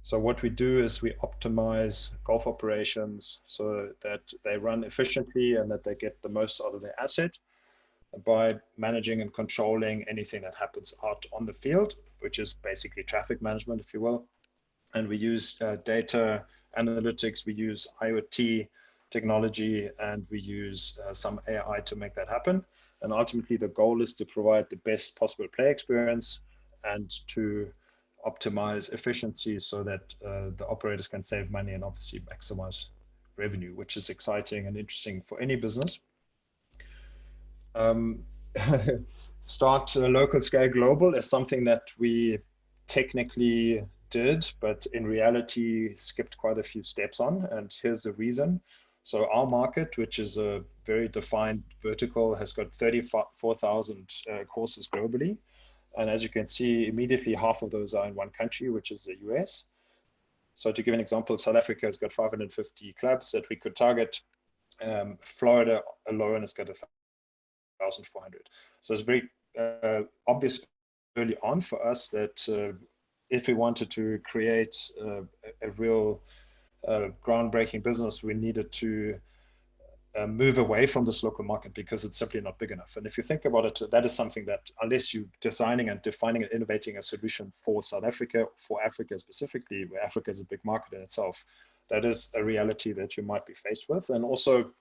So what we do is we optimize golf operations so that they run efficiently and that they get the most out of their asset by managing and controlling anything that happens out on the field, which is basically traffic management, if you will. And we use data analytics, we use IoT technology, and we use some AI to make that happen. And ultimately, the goal is to provide the best possible play experience and to optimize efficiency so that the operators can save money and obviously maximize revenue, which is exciting and interesting for any business. start local, scale global is something that we technically did, but in reality skipped quite a few steps on. And here's the reason. So our market, which is a very defined vertical, has got 34,000 courses globally. And as you can see, immediately half of those are in one country, which is the US. So to give an example, South Africa has got 550 clubs that we could target. Florida alone has got 1,400. So it's very obvious early on for us that if we wanted to create a real groundbreaking business, we needed to move away from this local market because it's simply not big enough. And if you think about it, that is something that unless you're designing and defining and innovating a solution for South Africa, for Africa specifically, where Africa is a big market in itself, that is a reality that you might be faced with. And also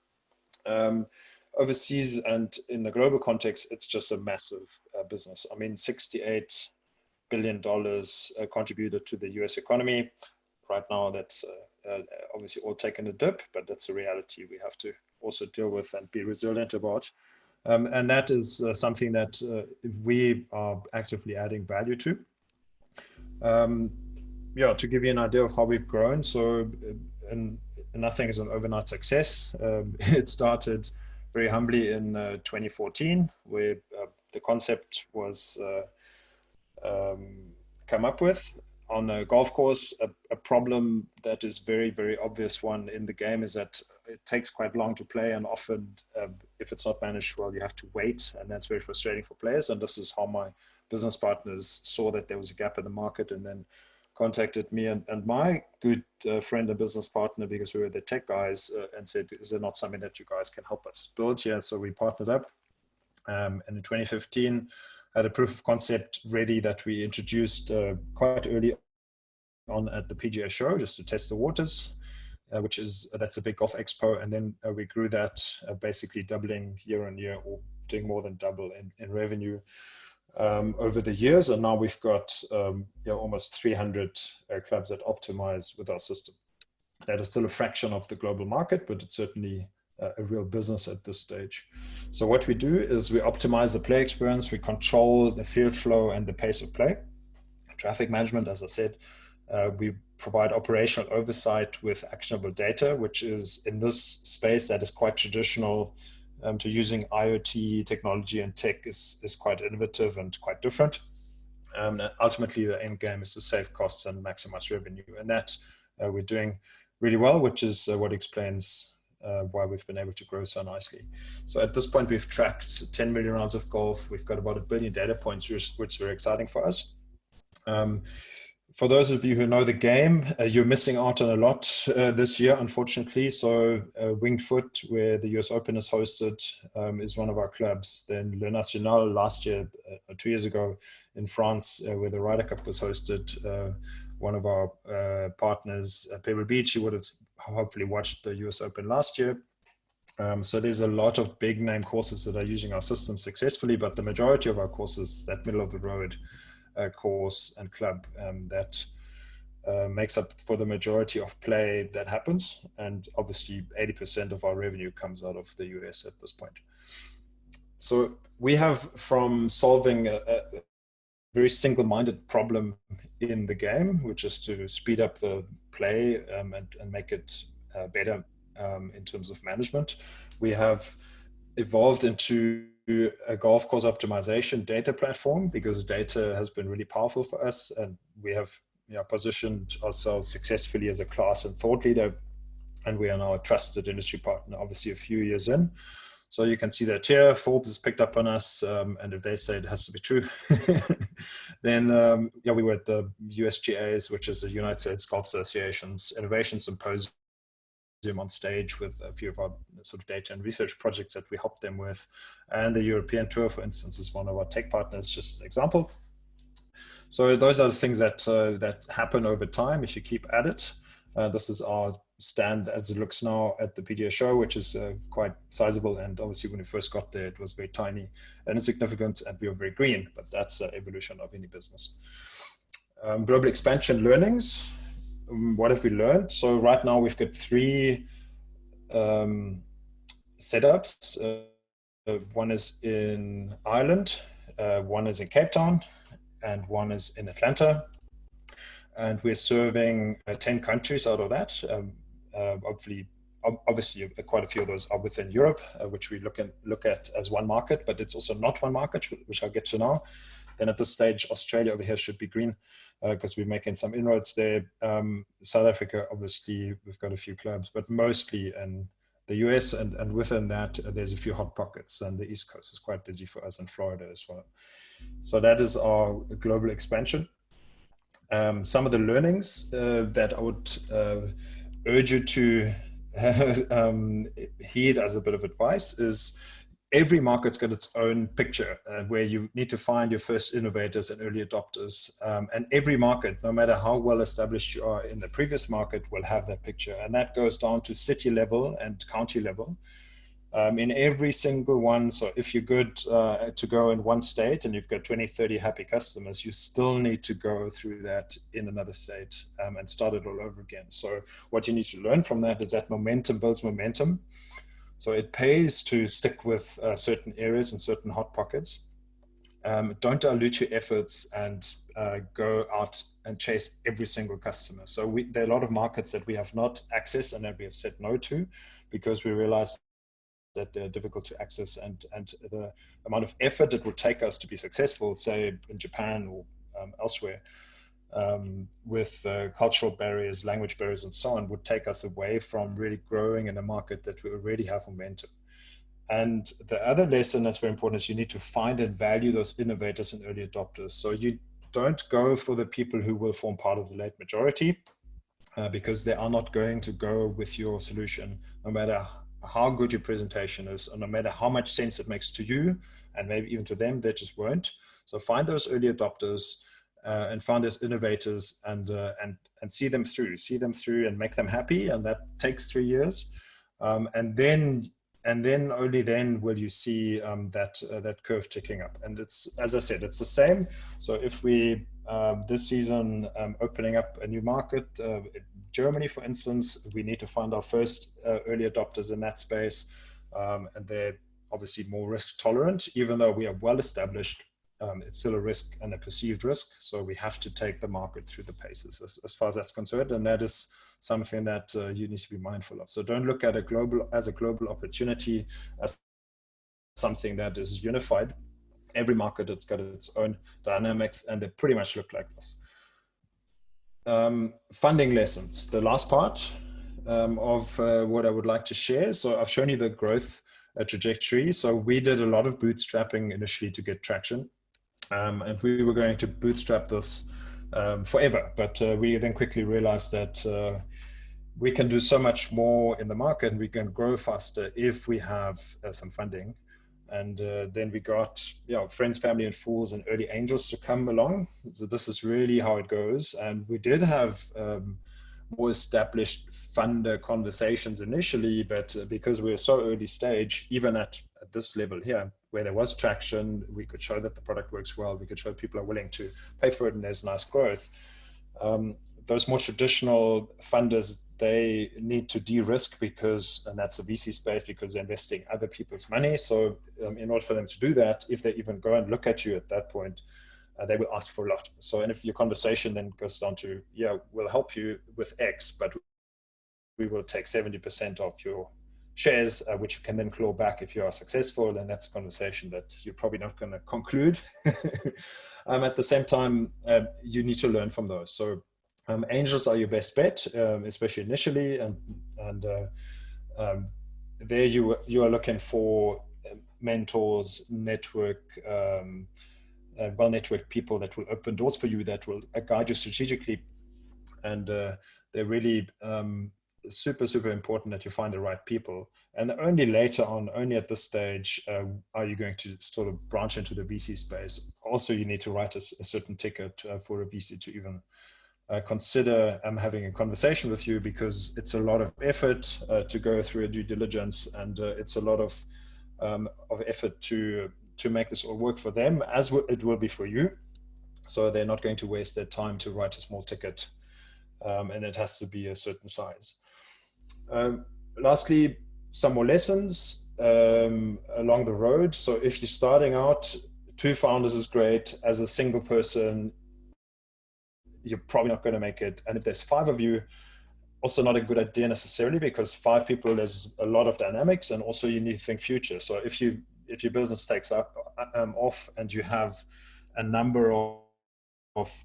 overseas and in the global context, it's just a massive business. I mean, $68 billion contributed to the US economy. Right now, that's obviously all taken a dip, but that's a reality we have to also deal with and be resilient about. And that is something that we are actively adding value to. Yeah, to give you an idea of how we've grown. So and nothing is an overnight success. It started very humbly in 2014, where the concept was come up with. On a golf course, a problem that is very, very obvious one in the game is that it takes quite long to play, and often if it's not managed well, you have to wait, and that's very frustrating for players. And this is how my business partners saw that there was a gap in the market, and then contacted me and my good friend and business partner, because we were the tech guys, and said, is there not something that you guys can help us build here? So we partnered up, and in 2015 had a proof of concept ready that we introduced quite early on at the PGA show, just to test the waters, that's a big golf expo. And then we grew that, basically doubling year on year, or doing more than double in revenue over the years. And now we've got almost 300 clubs that optimize with our system. That is still a fraction of the global market, but it's certainly a real business at this stage. So what we do is we optimize the play experience, we control the field flow and the pace of play. Traffic management, as I said, we provide operational oversight with actionable data, which is in this space that is quite traditional to using IoT technology, and tech is quite innovative and quite different. Ultimately, the end game is to save costs and maximize revenue. And that we're doing really well, which is what explains why we've been able to grow so nicely. So at this point, we've tracked 10 million rounds of golf. We've got about 1 billion data points, which is very exciting for us. For those of you who know the game, you're missing out on a lot this year, unfortunately. So Winged Foot, where the US Open is hosted, is one of our clubs. Then Le National last year, 2 years ago in France, where the Ryder Cup was hosted, one of our partners, Pebble Beach, you would have hopefully watched the US Open last year. So there's a lot of big name courses that are using our system successfully, but the majority of our courses, that middle of the road course and club, that makes up for the majority of play that happens. And obviously 80% of our revenue comes out of the US at this point. So we have, from solving a very single-minded problem in the game, which is to speed up the play and make it better in terms of management, we have evolved into a golf course optimization data platform, because data has been really powerful for us, and we have positioned ourselves successfully as a class and thought leader, and we are now a trusted industry partner, obviously a few years in. So you can see that here, Forbes has picked up on us, and if they say it has to be true, then we were at the USGA's, which is the United States Golf Association's Innovation Symposium, on stage with a few of our sort of data and research projects that we helped them with. And the European Tour, for instance, is one of our tech partners, just an example. So those are the things that that happen over time if you keep at it. This is our stand as it looks now at the PGA show, which is quite sizable. And obviously when we first got there, it was very tiny and insignificant, and we were very green, but that's the evolution of any business. Global expansion learnings. What have we learned? So right now we've got 3 setups. One is in Ireland, one is in Cape Town and one is in Atlanta. And we're serving 10 countries out of that. Obviously, quite a few of those are within Europe, which we look at as one market, but it's also not one market, which I'll get to now. Then at this stage, Australia over here should be green because we're making some inroads there. South Africa, obviously, we've got a few clubs, but mostly in the US, and within that, there's a few hot pockets, and the East Coast is quite busy for us, and Florida as well. So that is our global expansion. Some of the learnings that I would urge you to heed as a bit of advice is every market's got its own picture where you need to find your first innovators and early adopters. And every market, no matter how well established you are in the previous market, will have that picture. And that goes down to city level and county level. In every single one, so if you're good to go in one state and you've got 20, 30 happy customers, you still need to go through that in another state and start it all over again. So what you need to learn from that is that momentum builds momentum. So it pays to stick with certain areas and certain hot pockets. Don't dilute your efforts and go out and chase every single customer. So there are a lot of markets that we have not accessed and that we have said no to because we realize that they're difficult to access, and the amount of effort it would take us to be successful, say in Japan or elsewhere, with cultural barriers, language barriers, and so on, would take us away from really growing in a market that we already have momentum. And the other lesson that's very important is you need to find and value those innovators and early adopters. So you don't go for the people who will form part of the late majority because they are not going to go with your solution, no matter how good your presentation is, and no matter how much sense it makes to you, and maybe even to them, they just won't. So find those early adopters and find those innovators and see them through and make them happy. And that takes 3 years. And then only then will you see that curve ticking up. And it's, as I said, it's the same. So if we this season opening up a new market, Germany, for instance, we need to find our first early adopters in that space. And they're obviously more risk tolerant, even though we are well established. It's still a risk and a perceived risk. So we have to take the market through the paces as far as that's concerned. And that is something that you need to be mindful of. So don't look at a global opportunity as something that is unified. Every market has got its own dynamics, and they pretty much look like this. Funding lessons, the last part of what I would like to share. So I've shown you the growth trajectory. So we did a lot of bootstrapping initially to get traction. And we were going to bootstrap this forever. But we then quickly realized that we can do so much more in the market and we can grow faster if we have some funding. And then we got friends, family, and fools and early angels to come along. So this is really how it goes. And we did have more established funder conversations initially, but because we were so early stage, even at this level here, where there was traction, we could show that the product works well, we could show people are willing to pay for it and there's nice growth. Those more traditional funders, they need to de-risk and that's a VC space because they're investing other people's money. So in order for them to do that, if they even go and look at you at that point, they will ask for a lot. So, and if your conversation then goes down to, we'll help you with X, but we will take 70% of your shares, which you can then claw back if you are successful. And that's a conversation that you're probably not going to conclude. At the same time, you need to learn from those. So angels are your best bet, especially initially. And there you are looking for mentors, well-networked people that will open doors for you, that will guide you strategically. And they're really super, super important that you find the right people. And only later on, only at this stage, are you going to sort of branch into the VC space. Also, you need to write a certain ticket for a VC to even consider having a conversation with you, because it's a lot of effort to go through a due diligence, and it's a lot of effort to make this all work for them, as it will be for you. So they're not going to waste their time to write a small ticket, and it has to be a certain size. Lastly, some more lessons along the road. So if you're starting out, 2 founders is great. As a single person, you're probably not going to make it. And if there's 5 of you, also not a good idea necessarily, because 5 people, there's a lot of dynamics, and also you need to think future. So if your business takes off and you have a number of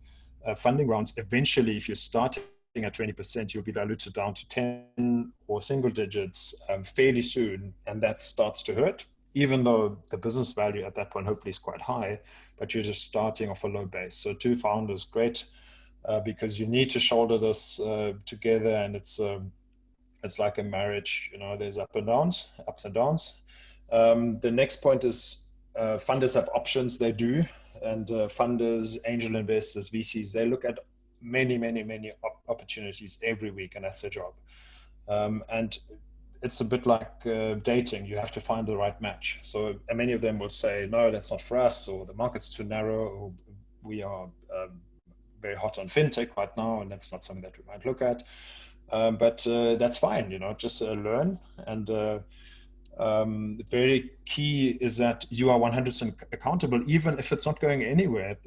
funding rounds, eventually if you're starting at 20%, you'll be diluted down to 10 or single digits fairly soon, and that starts to hurt, even though the business value at that point hopefully is quite high, but you're just starting off a low base. So 2 founders, great. Because you need to shoulder this together, and it's like a marriage. There's ups and downs. The next point is funders have options. They do, and funders, angel investors, VCs, they look at many opportunities every week, and that's their job. And it's a bit like dating. You have to find the right match. So many of them will say, no, that's not for us, or the market's too narrow, or we are very hot on fintech right now, and that's not something that we might look at. But that's fine, just learn. And very key is that you are 100% accountable, even if it's not going anywhere.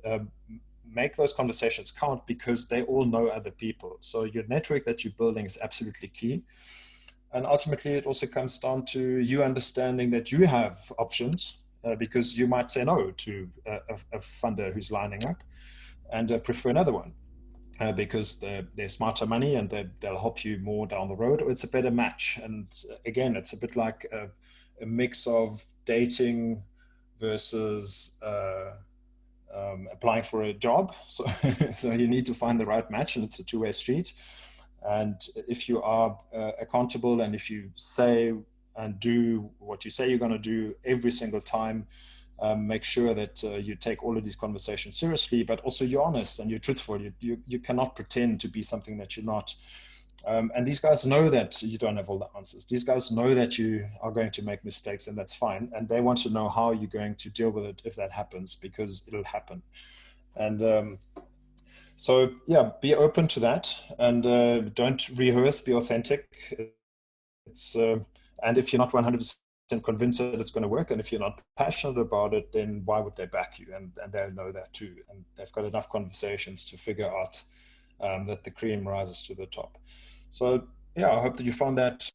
Make those conversations count, because they all know other people. So your network that you're building is absolutely key. And ultimately, it also comes down to you understanding that you have options, because you might say no to a funder who's lining up, and prefer another one because they're smarter money, and they'll help you more down the road, or it's a better match. And again, it's a bit like a mix of dating versus applying for a job. So you need to find the right match, and it's a two-way street. And if you are accountable, and if you say and do what you say you're going to do every single time, make sure that you take all of these conversations seriously, but also you're honest and you're truthful. You cannot pretend to be something that you're not. And these guys know that you don't have all the answers. These guys know that you are going to make mistakes, and that's fine. And they want to know how you're going to deal with it if that happens, because it'll happen. And so, yeah, be open to that, and don't rehearse, be authentic. And if you're not 100% convinced that it's going to work, and if you're not passionate about it, then why would they back you? And they'll know that too. And they've got enough conversations to figure out that the cream rises to the top. So yeah, I hope that you found that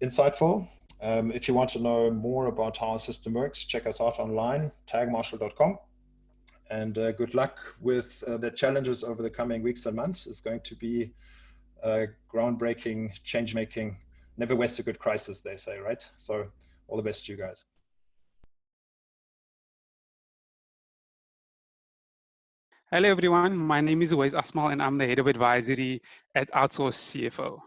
insightful. If you want to know more about how our system works, check us out online, tagmarshall.com. And good luck with the challenges over the coming weeks and months. It's going to be groundbreaking, change-making. Never waste a good crisis, they say, right? So all the best to you guys. Hello, everyone. My name is Uwais Asmal, and I'm the Head of Advisory at Outsource CFO.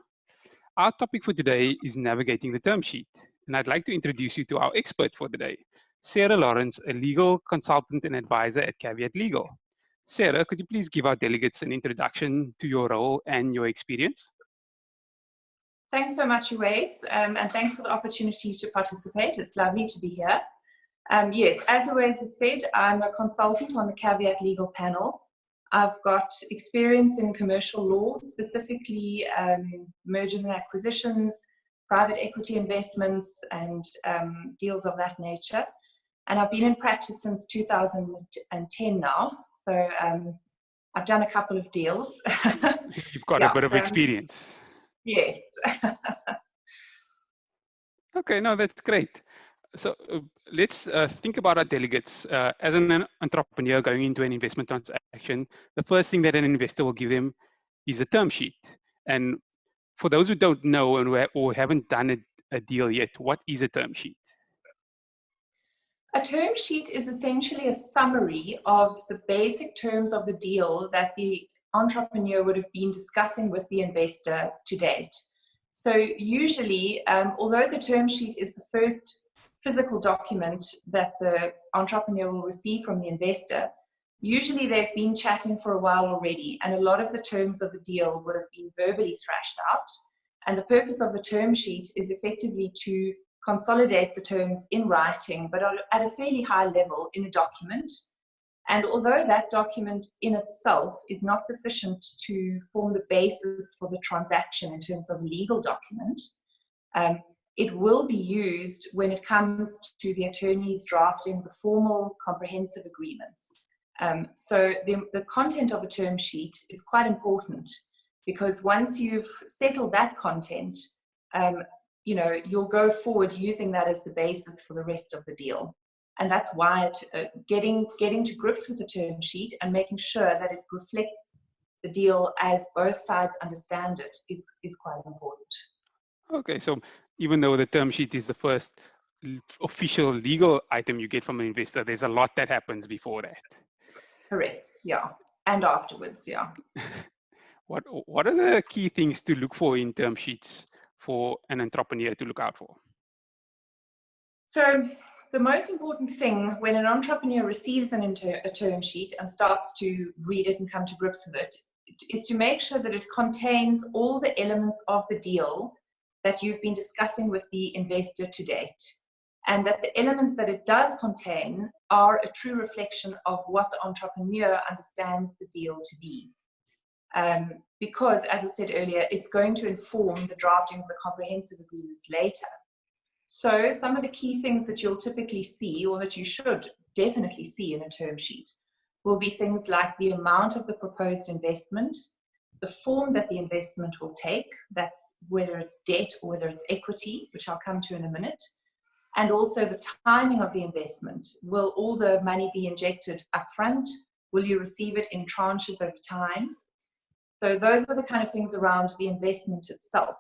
Our topic for today is navigating the term sheet. And I'd like to introduce you to our expert for the day, Sarah Lawrence, a legal consultant and advisor at Caveat Legal. Sarah, could you please give our delegates an introduction to your role and your experience? Thanks so much, Uwais, and thanks for the opportunity to participate. It's lovely to be here. Yes, as Uwais has said, I'm a consultant on the Caveat Legal panel. I've got experience in commercial law, specifically mergers and acquisitions, private equity investments, and deals of that nature. And I've been in practice since 2010 now. So I've done a couple of deals. You've got a bit of experience. Yes. Okay, no, that's great. So let's think about our delegates. As an entrepreneur going into an investment transaction, the first thing that an investor will give them is a term sheet. And for those who don't know or haven't done a deal yet, what is a term sheet? A term sheet is essentially a summary of the basic terms of the deal that the entrepreneur would have been discussing with the investor to date. So usually, although the term sheet is the first physical document that the entrepreneur will receive from the investor, usually they've been chatting for a while already, and a lot of the terms of the deal would have been verbally thrashed out. And the purpose of the term sheet is effectively to consolidate the terms in writing, but at a fairly high level in a document. And although that document in itself is not sufficient to form the basis for the transaction in terms of legal document, It will be used when it comes to the attorneys drafting the formal comprehensive agreements. So the content of a term sheet is quite important, because once you've settled that content, you'll go forward using that as the basis for the rest of the deal. And that's why getting to grips with the term sheet and making sure that it reflects the deal as both sides understand it is quite important. Okay, so even though the term sheet is the first official legal item you get from an investor, there's a lot that happens before that. Correct, yeah. And afterwards, yeah. What are the key things to look for in term sheets for an entrepreneur to look out for? So the most important thing when an entrepreneur receives a term sheet and starts to read it and come to grips with it is to make sure that it contains all the elements of the deal that you've been discussing with the investor to date, and that the elements that it does contain are a true reflection of what the entrepreneur understands the deal to be. Because, as I said earlier, it's going to inform the drafting of the comprehensive agreements later. So some of the key things that you'll typically see, or that you should definitely see in a term sheet, will be things like the amount of the proposed investment, the form that the investment will take, that's whether it's debt or whether it's equity, which I'll come to in a minute, and also the timing of the investment. Will all the money be injected upfront? Will you receive it in tranches over time? So those are the kind of things around the investment itself.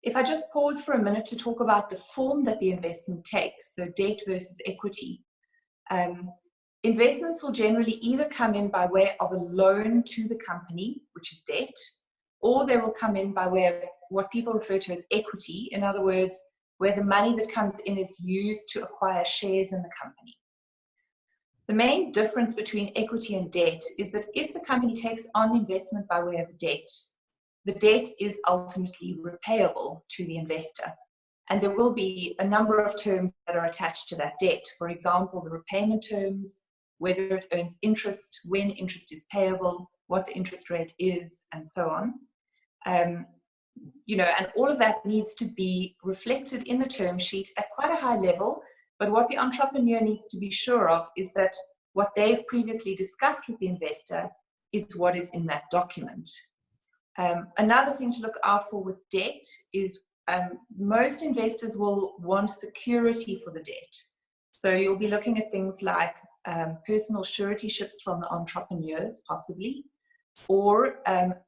If I just pause for a minute to talk about the form that the investment takes, so debt versus equity. Investments will generally either come in by way of a loan to the company, which is debt, or they will come in by way of what people refer to as equity. In other words, where the money that comes in is used to acquire shares in the company. The main difference between equity and debt is that if the company takes on investment by way of debt, the debt is ultimately repayable to the investor. And there will be a number of terms that are attached to that debt. For example, the repayment terms, whether it earns interest, when interest is payable, what the interest rate is, and so on. And all of that needs to be reflected in the term sheet at quite a high level. But what the entrepreneur needs to be sure of is that what they've previously discussed with the investor is what is in that document. Another thing to look out for with debt is most investors will want security for the debt. So you'll be looking at things like personal suretyships from the entrepreneurs, possibly, or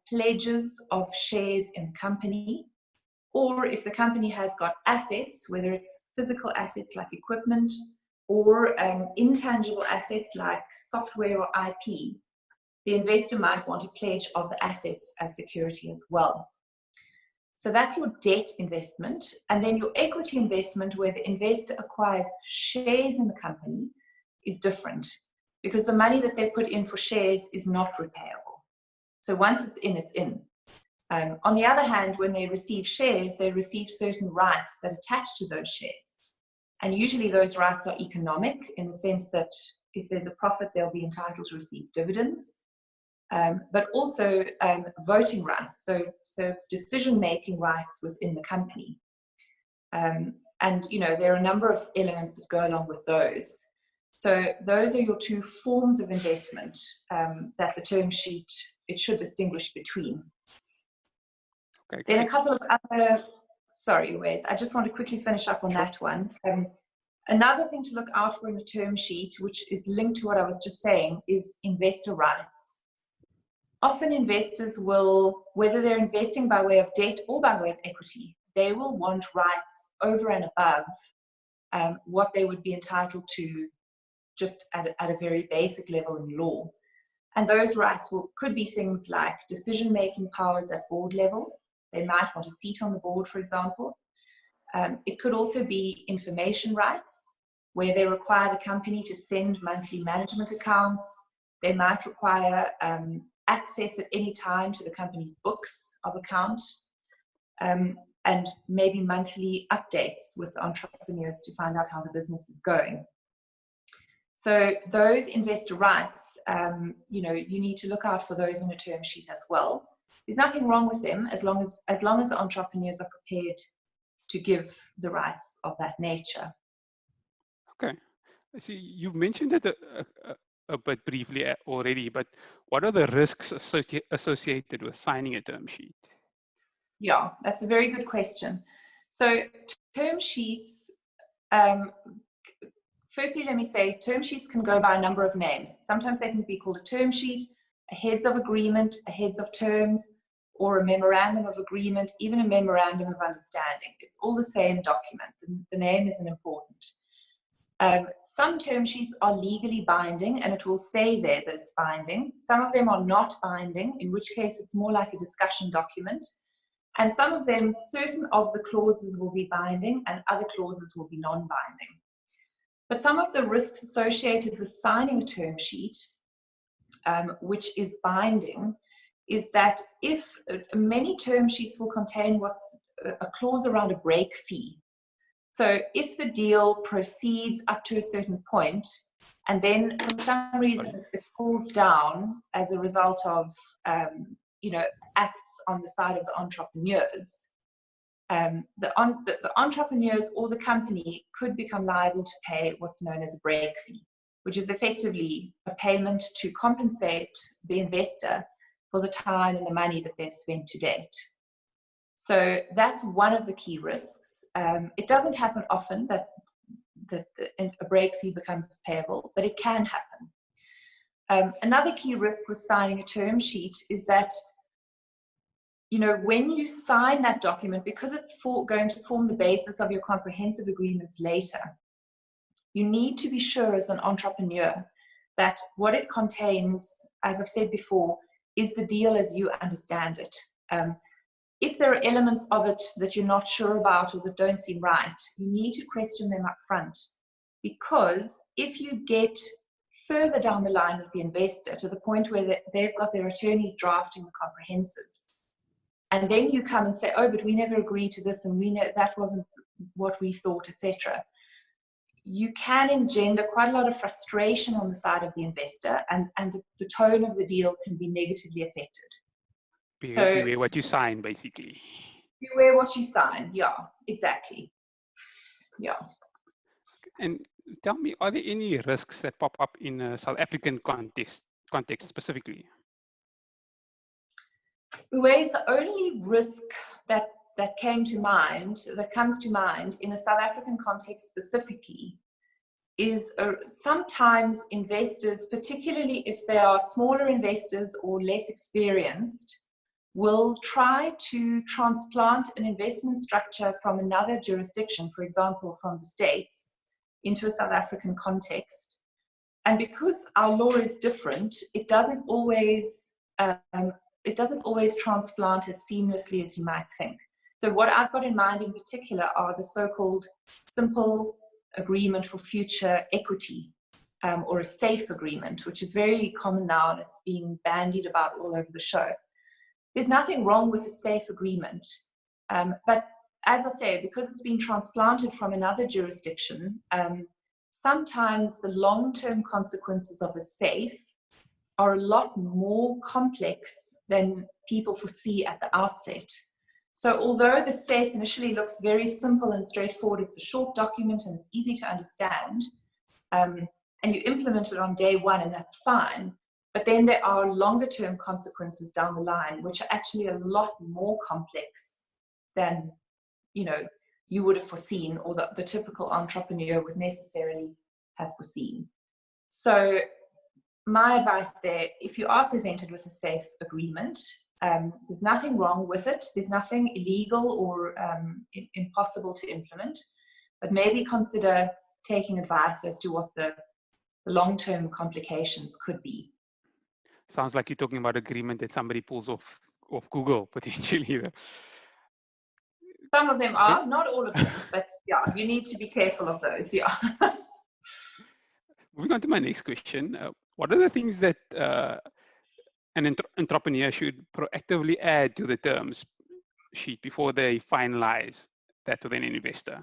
pledges of shares in the company, or if the company has got assets, whether it's physical assets like equipment, or intangible assets like software or IP, the investor might want a pledge of the assets as security as well. So that's your debt investment. And then your equity investment, where the investor acquires shares in the company, is different, because the money that they put in for shares is not repayable. So once it's in, it's in. On the other hand, when they receive shares, they receive certain rights that attach to those shares. And usually those rights are economic, in the sense that if there's a profit, they'll be entitled to receive dividends. But also voting rights, so decision-making rights within the company. And there are a number of elements that go along with those. So those are your two forms of investment that the term sheet, it should distinguish between. Okay, then a couple of other, sorry, Wes, I just want to quickly finish up on that one. Another thing to look out for in the term sheet, which is linked to what I was just saying, is investor rights. Often investors will, whether they're investing by way of debt or by way of equity, they will want rights over and above what they would be entitled to just at a very basic level in law. And those rights could be things like decision-making powers at board level. They might want a seat on the board, for example. It could also be information rights, where they require the company to send monthly management accounts. They might require access at any time to the company's books of account, and maybe monthly updates with entrepreneurs to find out how the business is going. So those investor rights, you need to look out for those in a term sheet as well. There's nothing wrong with them as long as the entrepreneurs are prepared to give the rights of that nature. Okay. See, you've mentioned it a bit briefly already, but what are the risks associated with signing a term sheet? Yeah, that's a very good question. So term sheets, firstly, let me say, term sheets can go by a number of names. Sometimes they can be called a term sheet, a heads of agreement, a heads of terms, or a memorandum of agreement, even a memorandum of understanding. It's all the same document. The name isn't important. Some term sheets are legally binding, and it will say there that it's binding. Some of them are not binding, in which case it's more like a discussion document. And some of them, certain of the clauses will be binding and other clauses will be non-binding. But some of the risks associated with signing a term sheet, which is binding, is that if many term sheets will contain what's a clause around a break fee. So if the deal proceeds up to a certain point and then for some reason it falls down as a result of acts on the side of the entrepreneurs, the entrepreneurs or the company could become liable to pay what's known as a break fee, which is effectively a payment to compensate the investor for the time and the money that they've spent to date. So that's one of the key risks. It doesn't happen often that a break fee becomes payable, but it can happen. Another key risk with signing a term sheet is that, when you sign that document, because it's going to form the basis of your comprehensive agreements later, you need to be sure as an entrepreneur that what it contains, as I've said before, is the deal as you understand it. If there are elements of it that you're not sure about or that don't seem right, you need to question them up front. Because if you get further down the line with the investor to the point where they've got their attorneys drafting the comprehensives, and then you come and say, oh, but we never agreed to this and we know that wasn't what we thought, etc. You can engender quite a lot of frustration on the side of the investor, and the tone of the deal can be negatively affected. Beware what you sign, basically. Beware what you sign, yeah, exactly. Yeah. And tell me, are there any risks that pop up in a South African context specifically? Beware is the only risk that comes to mind in a South African context specifically is sometimes investors, particularly if they are smaller investors or less experienced, will try to transplant an investment structure from another jurisdiction, for example, from the States, into a South African context. And because our law is different, it doesn't always transplant as seamlessly as you might think. So what I've got in mind in particular are the so-called simple agreement for future equity, or a SAFE agreement, which is very common now and it's being bandied about all over the show. There's nothing wrong with a SAFE agreement, but as I say, because it's been transplanted from another jurisdiction, sometimes the long-term consequences of a SAFE are a lot more complex than people foresee at the outset. So although the SAFE initially looks very simple and straightforward, it's a short document and it's easy to understand, and you implement it on day one and that's fine. But then there are longer term consequences down the line, which are actually a lot more complex than you would have foreseen, or the typical entrepreneur would necessarily have foreseen. So my advice there, if you are presented with a SAFE agreement, there's nothing wrong with it. There's nothing illegal or impossible to implement, but maybe consider taking advice as to what the long-term complications could be. Sounds like you're talking about agreement that somebody pulls off Google, potentially. Some of them are, not all of them, but yeah, you need to be careful of those, yeah. Moving on to my next question, what are the things that an entrepreneur should proactively add to the terms sheet before they finalize that with an investor?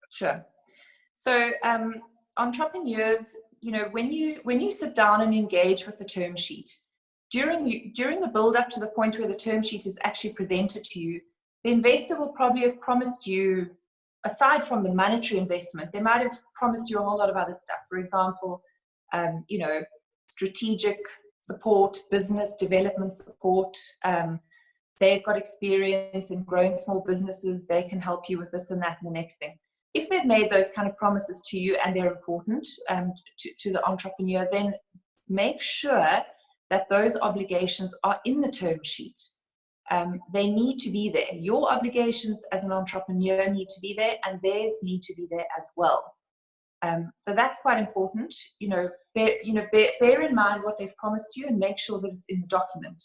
Sure. So entrepreneurs, when you sit down and engage with the term sheet, during the build up to the point where the term sheet is actually presented to you, the investor will probably have promised you, aside from the monetary investment, they might have promised you a whole lot of other stuff. For example, strategic support, business development support. They've got experience in growing small businesses. They can help you with this and that and the next thing. If they've made those kind of promises to you and they're important to the entrepreneur, then make sure that those obligations are in the term sheet. They need to be there. Your obligations as an entrepreneur need to be there, and theirs need to be there as well. So that's quite important. Bear in mind what they've promised you and make sure that it's in the document.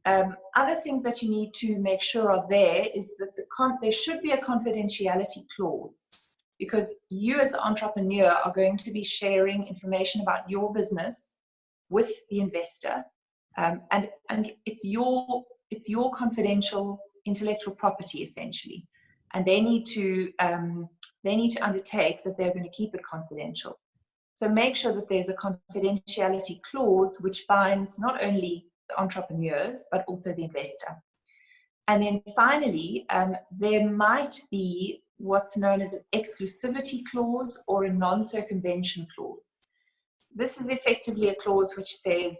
Other things that you need to make sure are there is that there should be a confidentiality clause, because you as the entrepreneur are going to be sharing information about your business with the investor, and it's your confidential intellectual property essentially, and they need to undertake that they're going to keep it confidential. So make sure that there's a confidentiality clause which binds not only the entrepreneurs but also the investor. And then finally, there might be what's known as an exclusivity clause or a non-circumvention clause. This is effectively a clause which says,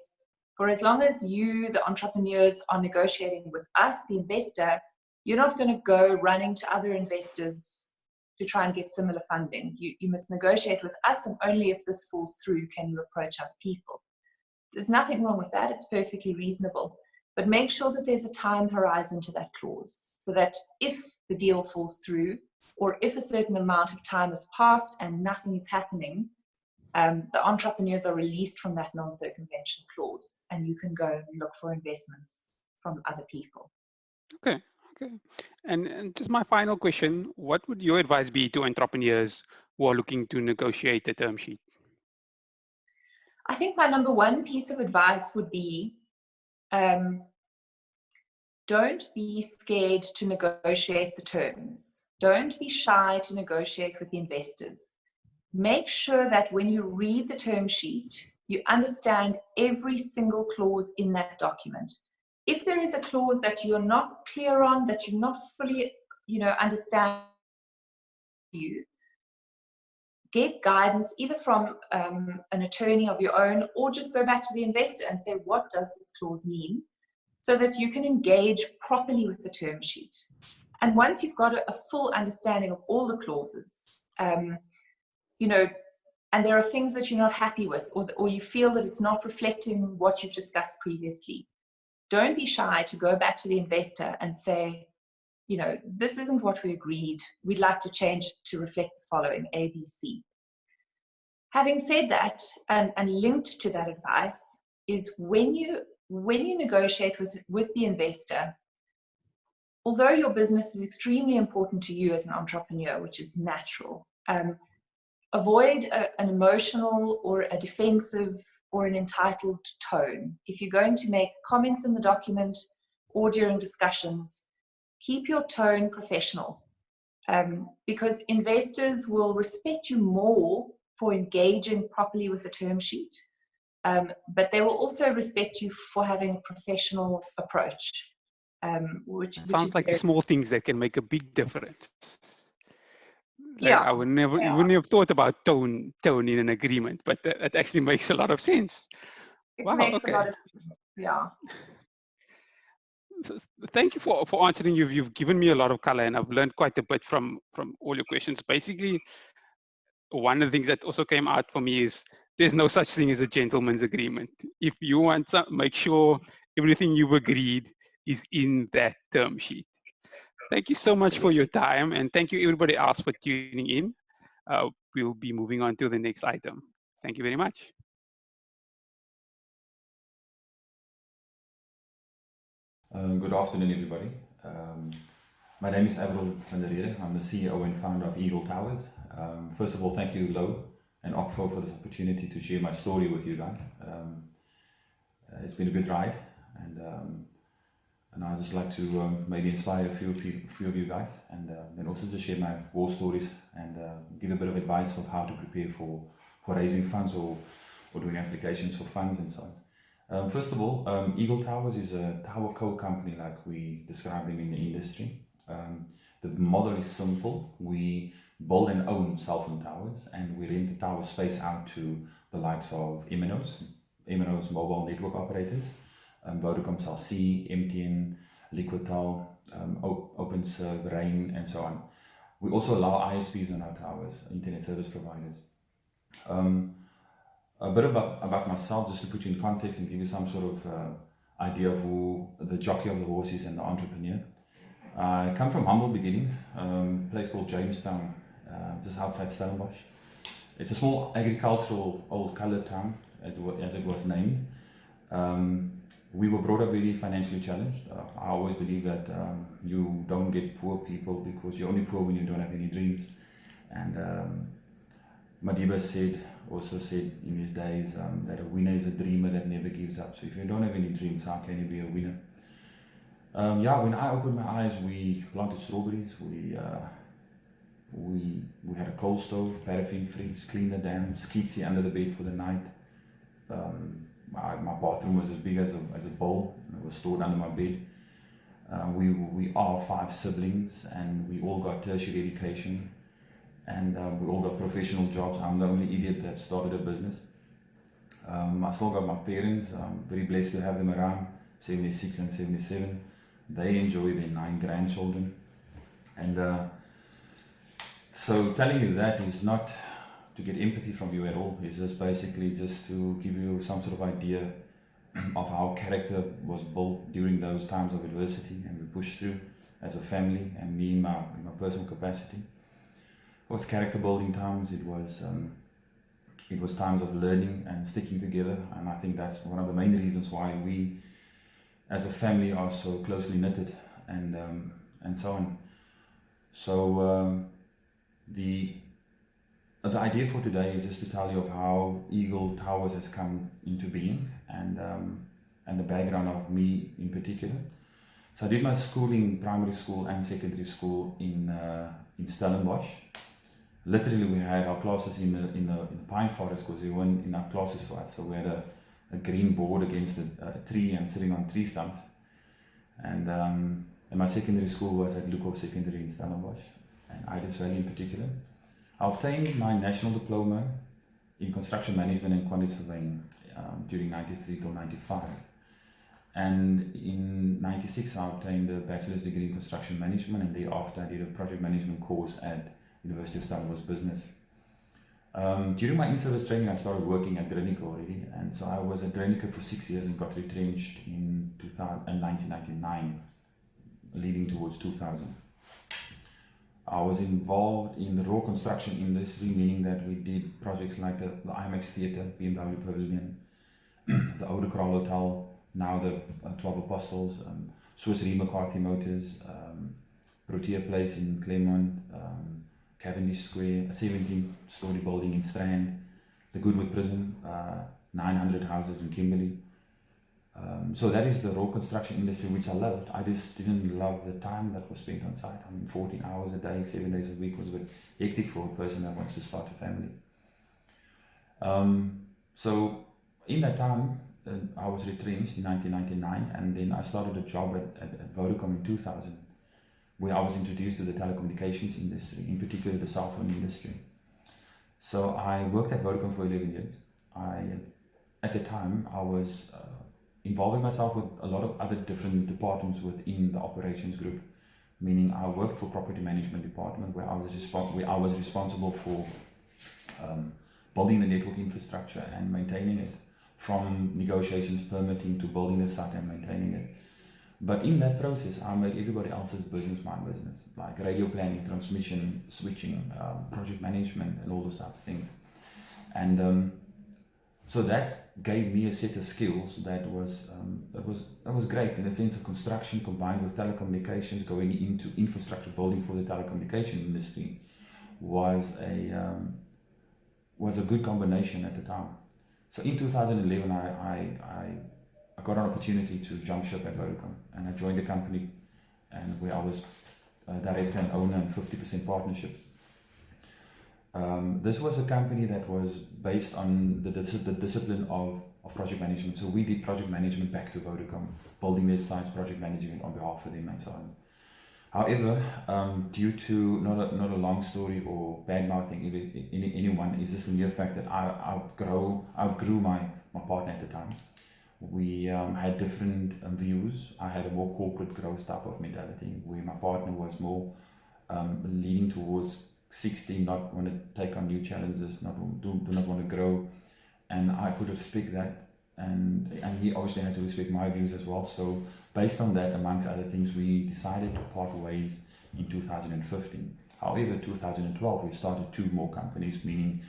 for as long as you, the entrepreneurs, are negotiating with us, the investor, you're not going to go running to other investors to try and get similar funding. You must negotiate with us, and only if this falls through can you approach other people. There's nothing wrong with that. It's perfectly reasonable. But make sure that there's a time horizon to that clause, so that if the deal falls through, or if a certain amount of time has passed and nothing is happening, the entrepreneurs are released from that non-circumvention clause, and you can go and look for investments from other people. Okay. And just my final question, what would your advice be to entrepreneurs who are looking to negotiate the term sheet? I think my number one piece of advice would be, don't be scared to negotiate the terms. Don't be shy to negotiate with the investors. Make sure that when you read the term sheet, you understand every single clause in that document. If there is a clause that you're not clear on, that you're not fully, understand, get guidance either from an attorney of your own, or just go back to the investor and say, what does this clause mean? So that you can engage properly with the term sheet. And once you've got a full understanding of all the clauses, and there are things that you're not happy with, or you feel that it's not reflecting what you've discussed previously, don't be shy to go back to the investor and say, this isn't what we agreed. We'd like to change it to reflect the following, A, B, C. Having said that, and linked to that advice, is when you negotiate with the investor, although your business is extremely important to you as an entrepreneur, which is natural, avoid an emotional or a defensive or an entitled tone. If you're going to make comments in the document or during discussions, keep your tone professional, because investors will respect you more for engaging properly with the term sheet, but they will also respect you for having a professional approach. Which sounds like the small things that can make a big difference. Yeah. I would never, you wouldn't have thought about tone in an agreement, but that actually makes a lot of sense. It Wow, makes okay. a lot of sense. Yeah. Thank you for answering. You've given me a lot of color, and I've learned quite a bit from all your questions. Basically, one of the things that also came out for me is there's no such thing as a gentleman's agreement. If you want to make sure everything you've agreed is in that term sheet. Thank you so much for your time, and thank you everybody else for tuning in. We'll be moving on to the next item. Thank you very much. Good afternoon, everybody. My name is Avril van der Rede. I'm the CEO and founder of Eagle Towers. First of all, thank you, Lo and Okfo, for this opportunity to share my story with you guys. It's been a good ride, and I'd just like to maybe inspire a few of you guys, and then also just share my war stories and give a bit of advice of how to prepare for raising funds or doing applications for funds and so on. First of all, Eagle Towers is a tower co-company like we describe them in the industry. The model is simple. We build and own cell phone towers, and we rent the tower space out to the likes of MNOs, mobile network operators, Vodacom, Cell C, MTN, Liquidtel, OpenServe, Rain, and so on. We also allow ISPs on our towers, internet service providers. A bit about myself, just to put you in context and give you some sort of idea of who the jockey of the horse is and the entrepreneur. I come from humble beginnings, a place called Jamestown, just outside Stellenbosch. It's a small agricultural old coloured town, as it was named. We were brought up very financially challenged. I always believe that you don't get poor people because you're only poor when you don't have any dreams. And Madiba also said in his days that a winner is a dreamer that never gives up. So if you don't have any dreams, how can you be a winner? When I opened my eyes, we planted strawberries. We had a coal stove, paraffin freeze, cleaned the dam, skeezy under the bed for the night. My bathroom was as big as a bowl. It was stored under my bed. We are 5 siblings, and we all got tertiary education, and we all got professional jobs. I'm the only idiot that started a business. I still got my parents. I'm very blessed to have them around, 76 and 77. They enjoy their 9 grandchildren. And so telling you that is not to get empathy from you at all. It's just basically just to give you some sort of idea of how character was built during those times of adversity, and we pushed through as a family, and me in my personal capacity. It was character building times. It was times of learning and sticking together, and I think that's one of the main reasons why we as a family are so closely knitted, and so on. So the idea for today is just to tell you of how Eagle Towers has come into being, and the background of me in particular. So I did my schooling, primary school and secondary school in Stellenbosch. Literally, we had our classes in the pine forest because there weren't enough classes for us. So we had a green board against a tree and sitting on tree stumps. And my secondary school was at Lukov Secondary in Stellenbosch, and Iris Valley in particular. I obtained my national diploma in construction management and quantity surveying during 93 till 95. And in 96, I obtained a bachelor's degree in construction management, and thereafter I did a project management course at University of Stellenbosch Business. During my in-service training, I started working at Granica already, and so I was at Granica for 6 years and got retrenched in 1999, leading towards 2000. I was involved in the raw construction industry, meaning that we did projects like the IMAX Theatre, BMW Pavilion, the Oudekraal Hotel, now the 12 Apostles, Swiss Re McCarthy Motors, Protea Place in Claremont, Cavendish Square, a 17-story building in Strand, the Goodwood Prison, 900 houses in Kimberley. So that is the raw construction industry, which I loved. I just didn't love the time that was spent on site. I mean, 14 hours a day, 7 days a week was a bit hectic for a person that wants to start a family. So in that time, I was retrenched in 1999, and then I started a job at Vodacom in 2000, where I was introduced to the telecommunications industry, in particular the cell phone industry. So I worked at Vodacom for 11 years. At the time, I was involving myself with a lot of other different departments within the operations group, meaning I worked for property management department, where I was responsible for building the network infrastructure and maintaining it, from negotiations, permitting, to building the site and maintaining it. But in that process, I made everybody else's business my business, like radio planning, transmission, switching, project management, and all those type of things. And so that gave me a set of skills that was great, in the sense of construction combined with telecommunications, going into infrastructure building for the telecommunication industry was a good combination at the time. So in 2011, I got an opportunity to jump ship at Vodacom, and I joined the company, and where I was director and owner and 50% partnership. This was a company that was based on the discipline of of project management. So we did project management back to Vodacom, building their sites, project management on behalf of them and so on. However, due to not a long story or bad mouthing anyone, it's just the mere fact that I outgrew my partner at the time. We had different views. I had a more corporate growth type of mentality, where my partner was more leaning towards 60, not want to take on new challenges, do not want to grow, and I could respect that, and he obviously had to respect my views as well. So based on that, amongst other things, we decided to part ways in 2015. However, 2012 we started 2 more companies, meaning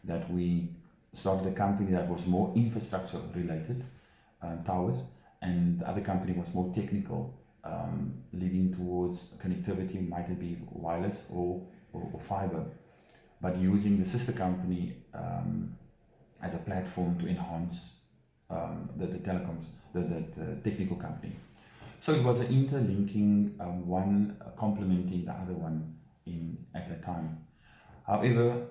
that we started a company that was more infrastructure related, towers, and the other company was more technical, leading towards connectivity, might it be wireless or fiber, but using the sister company as a platform to enhance the telecoms, the technical company. So it was an interlinking, one complementing the other one at that time. However,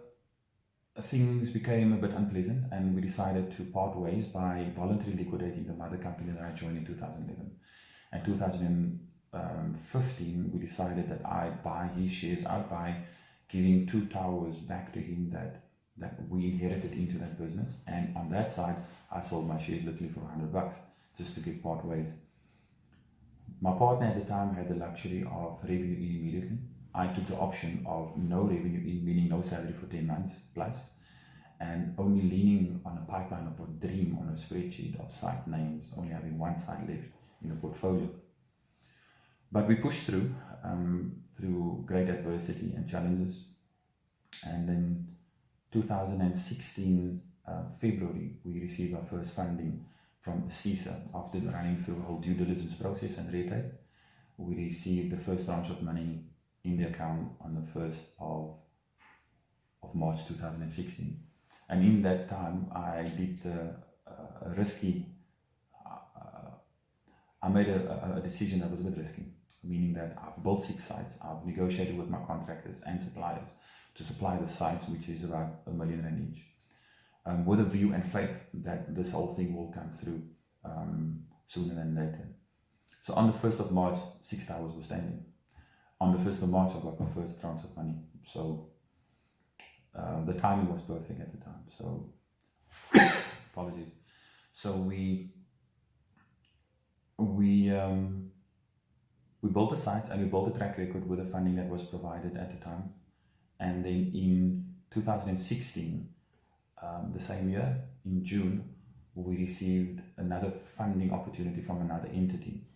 things became a bit unpleasant, and we decided to part ways by voluntarily liquidating the mother company that I joined in 2011. And 2015, we decided that I'd buy his shares out by giving 2 towers back to him that we inherited into that business. And on that side, I sold my shares literally for $100 just to get part ways. My partner at the time had the luxury of revenue in immediately. I took the option of no revenue in, meaning no salary for 10 months plus, and only leaning on a pipeline of a dream on a spreadsheet of site names, only having 1 site left in the portfolio. But we pushed through great adversity and challenges. And in 2016, February, we received our first funding from CISA. After running through a whole due diligence process and red tape, we received the first tranche of money in the account on the 1st of March 2016. And in that time, I did a risky, I made a decision that was a bit risky, meaning that I've built 6 sites, I've negotiated with my contractors and suppliers to supply the sites, which is about R1 million each, with a view and faith that this whole thing will come through sooner than later. So on the 1st of March, 6 towers were standing. On the 1st of March, I got my first tranche of money. So the timing was perfect at the time. So apologies. So we built the sites and we built a track record with the funding that was provided at the time. And then in 2016, the same year, in June, we received another funding opportunity from another entity.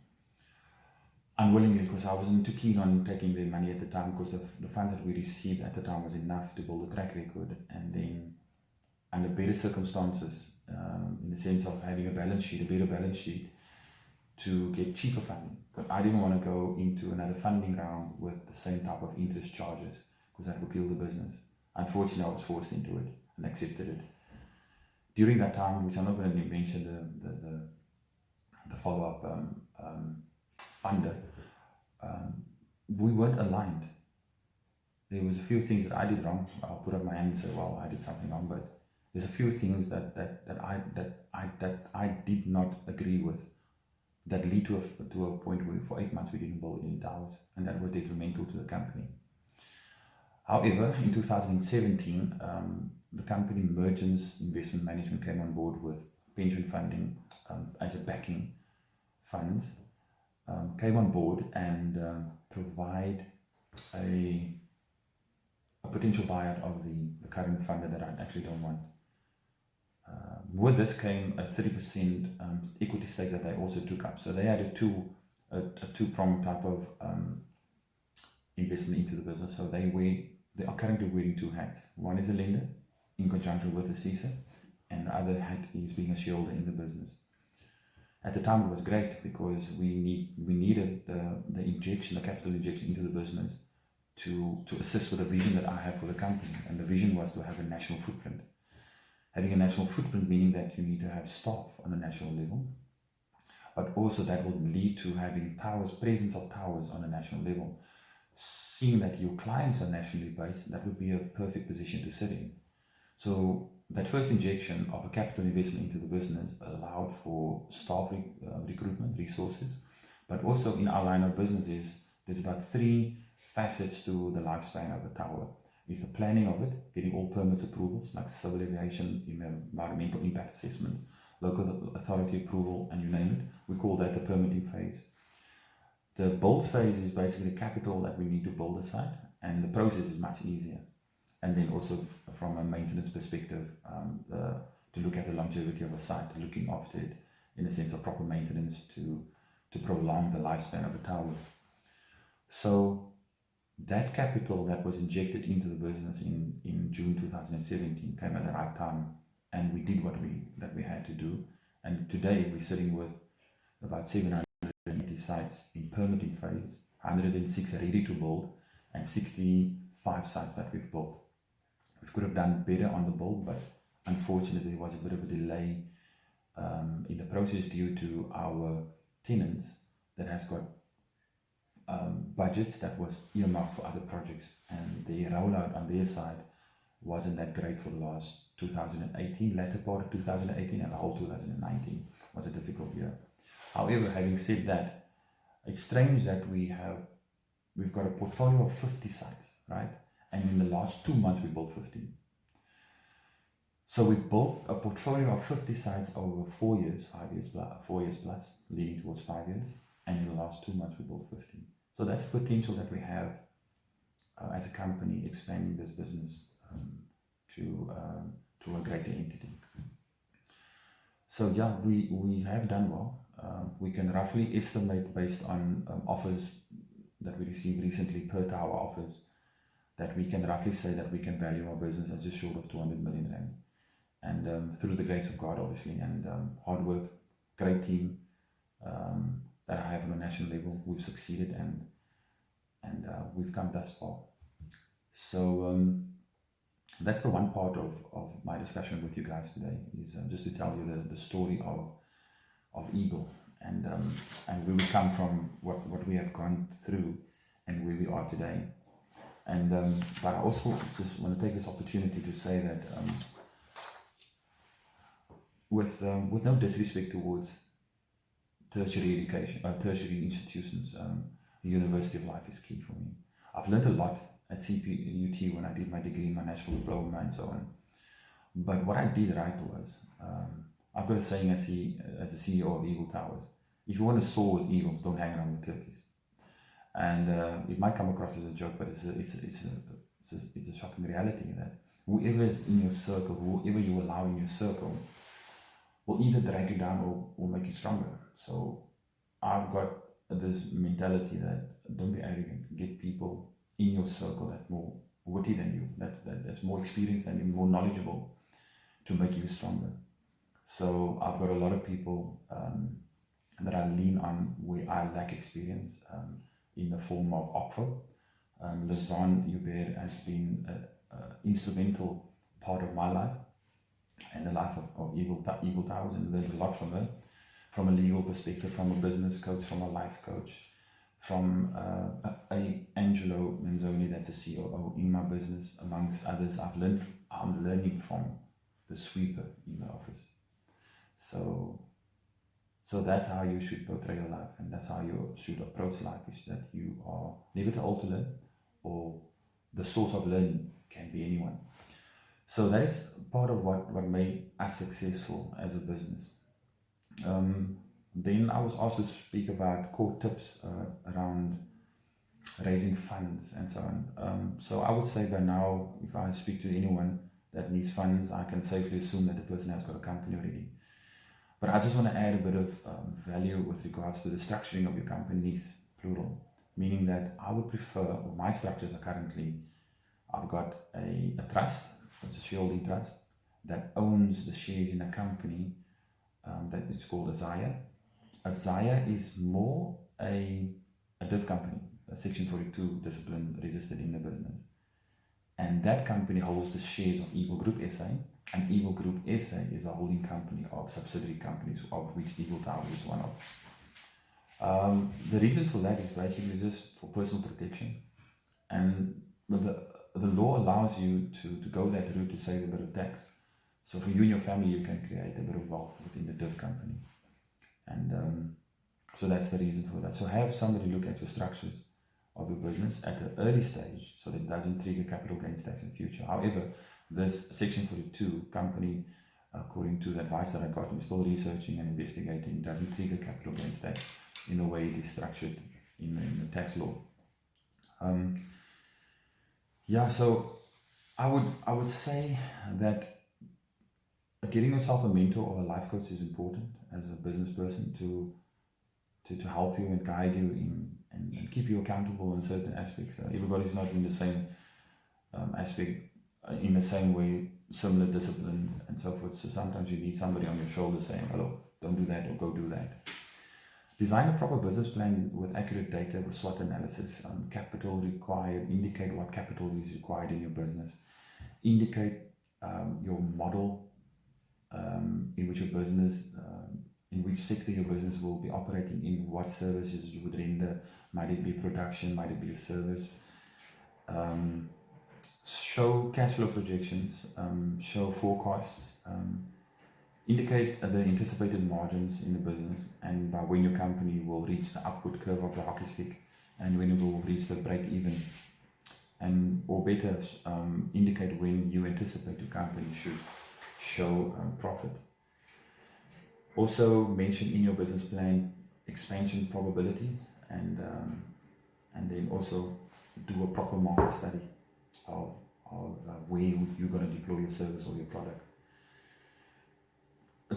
Unwillingly, because I wasn't too keen on taking their money at the time, because the funds that we received at the time was enough to build a track record, and then under better circumstances, in the sense of having a balance sheet, a better balance sheet, to get cheaper funding. But I didn't want to go into another funding round with the same type of interest charges, because that would kill the business. Unfortunately, I was forced into it and accepted it. During that time, which I'm not going to mention the follow-up funder, we weren't aligned. There was a few things that I did wrong. I'll put up my hand and say, well, I did something wrong, but there's a few things that I did not agree with, that lead to a point where for 8 months we didn't build any towers, and that was detrimental to the company. However, in 2017, the company Merchants Investment Management came on board with pension funding as a backing funds, came on board and provide a potential buyout of the current funder that I actually don't want. With this came a 30% equity stake that they also took up. So they had a two-pronged type of investment into the business. So they are currently wearing 2 hats. One is a lender in conjunction with the CISA, and the other hat is being a shareholder in the business. At the time, it was great because we needed the injection, the capital injection into the business to assist with the vision that I have for the company. And the vision was to have a national footprint. Having a national footprint meaning that you need to have staff on a national level, but also that will lead to having towers, presence of towers on a national level. Seeing that your clients are nationally based, that would be a perfect position to sit in. So that first injection of a capital investment into the business allowed for staff recruitment, resources, but also in our line of businesses, there's about 3 facets to the lifespan of a tower. It's the planning of it, getting all permits approvals like civil aviation, environmental impact assessment, local authority approval, and you name it. We call that the permitting phase. The build phase is basically capital that we need to build a site, and the process is much easier. And then also from a maintenance perspective, to look at the longevity of a site, looking after it in a sense of proper maintenance to prolong the lifespan of a tower. So that capital that was injected into the business in June 2017 came at the right time, and we did what we had to do. And today we're sitting with about 780 sites in permitting phase, 106 ready to build, and 65 sites that we've built. We could have done better on the build, but unfortunately there was a bit of a delay in the process due to our tenants that has got budgets that was earmarked for other projects, and the rollout on their side wasn't that great for the last 2018, latter part of 2018, and the whole 2019 was a difficult year. However, having said that, it's strange that we've got a portfolio of 50 sites, right? And in the last 2 months we built 15. So we built a portfolio of 50 sites over 4 years, 4 years plus, leading towards 5 years. And in the last 2 months we built 15. So that's the potential that we have as a company expanding this business to a greater entity. So yeah, we have done well. We can roughly estimate based on offers that we received recently per tower offers, that we can roughly say that we can value our business as just short of 200 million rand. And through the grace of God, obviously, and hard work, great team that I have on a national level, we've succeeded and we've come thus far. So that's the one part of my discussion with you guys today, is just to tell you the story of Eagle and where we come from, what we have gone through and where we are today. And but I also just want to take this opportunity to say that with no disrespect towards tertiary education, tertiary institutions, the University of Life is key for me. I've learned a lot at CPUT when I did my degree, my national diploma and so on. But what I did right was, I've got a saying as the CEO of Eagle Towers: if you want to soar with eagles, don't hang around with turkeys. And it might come across as a joke, but it's a shocking reality that whoever is in your circle, whoever you allow in your circle, will either drag you down or make you stronger. So I've got this mentality that don't be arrogant. Get people in your circle that are more witty than you, that's more experienced than you, more knowledgeable, to make you stronger. So I've got a lot of people that I lean on where I lack experience, in the form of Okfo. Lizanne Hubert has been an instrumental part of my life and the life of Eagle Towers, and learned a lot from her, from a legal perspective, from a business coach, from a life coach, from Angelo Manzoni, that's a COO in my business, amongst others. I'm learning from the sweeper in the office. So that's how you should portray your life, and that's how you should approach life, is that you are never too old to learn, or the source of learning can be anyone. So that is part of what made us successful as a business. Then I was asked to speak about core tips around raising funds and so on. So I would say by now, if I speak to anyone that needs funds, I can safely assume that the person has got a company already. But I just want to add a bit of value with regards to the structuring of your companies, plural. Meaning that I would prefer, or my structures are currently, I've got a trust, it's a shareholding trust, that owns the shares in a company that is called a Zaya. A Zaya is more a div company, a Section 42 discipline registered in the business. And that company holds the shares of Eagle Group SA, and Eagle Group SA is a holding company of subsidiary companies, of which Eagle Towers is one of. The reason for that is basically just for personal protection, and the law allows you to go that route to save a bit of tax. So for you and your family, you can create a bit of wealth within the div company. And so that's the reason for that. So have somebody look at your structures of your business at an early stage so that it doesn't trigger capital gains tax in the future. However, this Section 42 company, according to the advice that I got, I'm still researching and investigating, doesn't trigger capital gains tax in the way it is structured in the tax law. Yeah, so I would say that getting yourself a mentor or a life coach is important as a business person to help you and guide you in and keep you accountable in certain aspects. Everybody's not in the same aspect, in the same way, similar discipline and so forth. So sometimes you need somebody on your shoulder saying, hello, don't do that or go do that. Design a proper business plan with accurate data, with SWOT analysis, capital required, indicate what capital is required in your business, indicate your model in which your business, in which sector your business will be operating in, what services you would render, might it be production, might it be a service. Show cash flow projections, show forecasts, indicate the anticipated margins in the business and by when your company will reach the upward curve of the hockey stick and when it will reach the break even. And or better, indicate when you anticipate your company should show profit. Also mention in your business plan expansion probabilities and then also do a proper market study of where you're going to deploy your service or your product.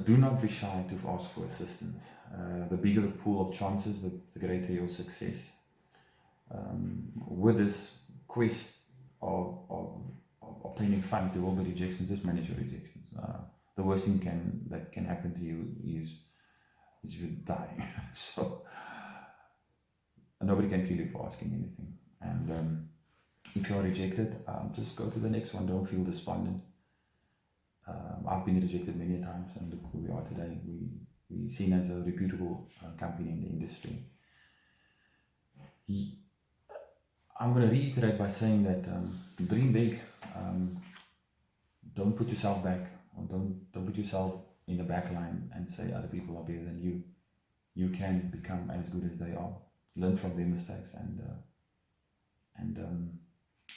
Do not be shy to ask for assistance. The bigger the pool of chances, the greater your success. With this quest of obtaining funds, there will be rejections. Just manage your rejections. The worst thing that can happen to you is you die. So nobody can kill you for asking anything. And if you are rejected, just go to the next one. Don't feel despondent. I've been rejected many times, and look who we are today. We're seen as a reputable company in the industry. I'm going to reiterate by saying that dream big. Don't put yourself back, or don't put yourself in the back line and say other people are better than you. You can become as good as they are. Learn from their mistakes and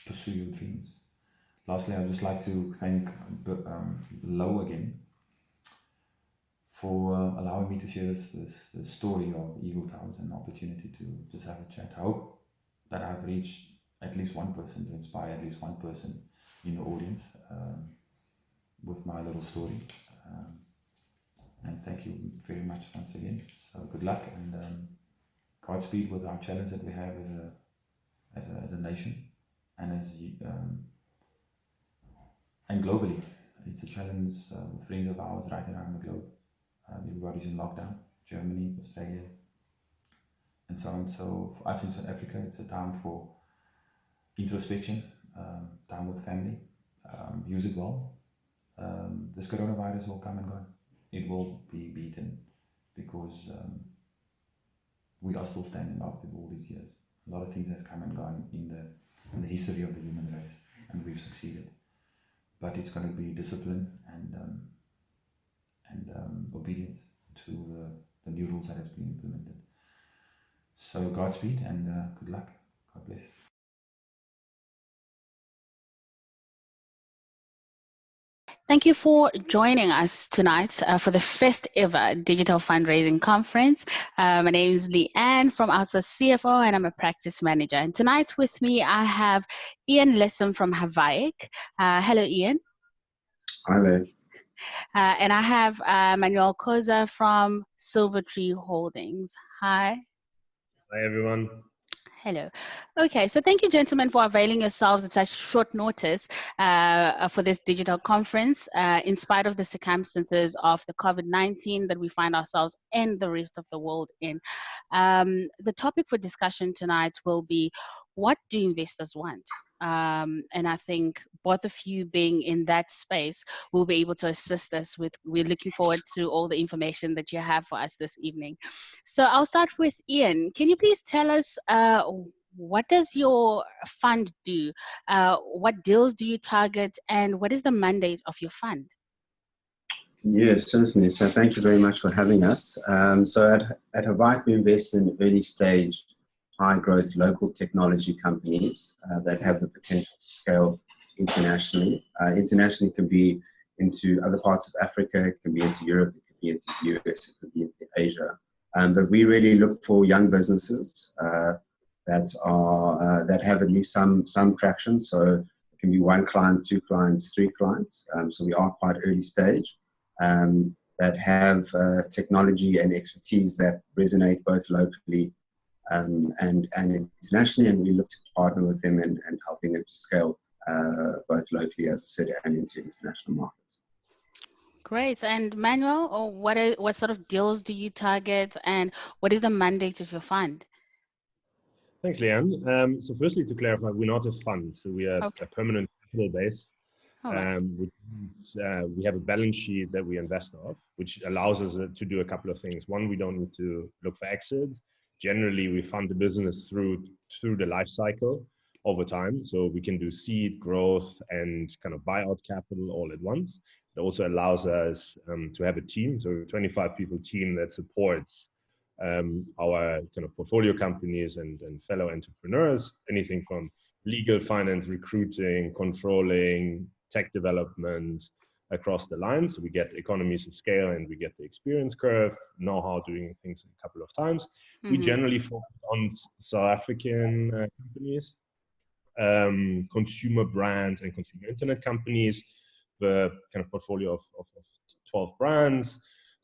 pursue your dreams. Lastly, I'd just like to thank Lo again for allowing me to share this story of Eagle Towers and the opportunity to just have a chat. I hope that I've reached at least one person, to inspire at least one person in the audience with my little story. And thank you very much once again. So good luck and Godspeed with our challenge that we have as a nation and and globally. It's a challenge with friends of ours right around the globe. Everybody's in lockdown, Germany, Australia, and so on. So for us in South Africa, it's a time for introspection, time with family. Use it well. This coronavirus will come and go. It will be beaten because we are still standing after all these years. A lot of things has come and gone in the history of the human race, and we've succeeded. But it's going to be discipline and obedience to the new rules that has been implemented. So Godspeed and good luck. God bless. Thank you for joining us tonight for the first ever digital fundraising conference. My name is Leanne from Outsource CFO and I'm a practice manager. And tonight with me, I have Ian Lessam from Havaic. Hello, Ian. Hi there. And I have Manuel Koza from Silvertree Holdings. Hi. Hi, everyone. Hello. Okay, so thank you, gentlemen, for availing yourselves at such short notice for this digital conference, in spite of the circumstances of the COVID-19 that we find ourselves and the rest of the world in. The topic for discussion tonight will be, what do investors want? And I think both of you being in that space will be able to assist us with, we're looking forward to all the information that you have for us this evening. So I'll start with Ian. Can you please tell us what does your fund do? What deals do you target, and what is the mandate of your fund? Yes, certainly. So thank you very much for having us. So at Havite, we invest in early stage, high growth local technology companies that have the potential to scale internationally. Internationally can be into other parts of Africa, it can be into Europe, it could be into the US, it could be into Asia. But we really look for young businesses that have at least some traction. So it can be one client, two clients, three clients. So we are quite early stage. That have technology and expertise that resonate both locally and internationally, and we look to partner with them and helping them to scale both locally, as I said, and into international markets. Great. And Manuel, what sort of deals do you target, and what is the mandate of your fund? Thanks, Leanne. So firstly, to clarify, we're not a fund, so we are a permanent capital base. Which means, we have a balance sheet that we invest off, which allows us to do a couple of things. One, we don't need to look for exit. Generally, we fund the business through the life cycle over time. So we can do seed, growth, and kind of buyout capital all at once. It also allows us to have a team, so a 25 people team that supports our kind of portfolio companies and fellow entrepreneurs, anything from legal, finance, recruiting, controlling, tech development across the line. So we get economies of scale and we get the experience curve, know-how doing things a couple of times. We generally focus on South African companies, consumer brands and consumer internet companies, the kind of portfolio of 12 brands.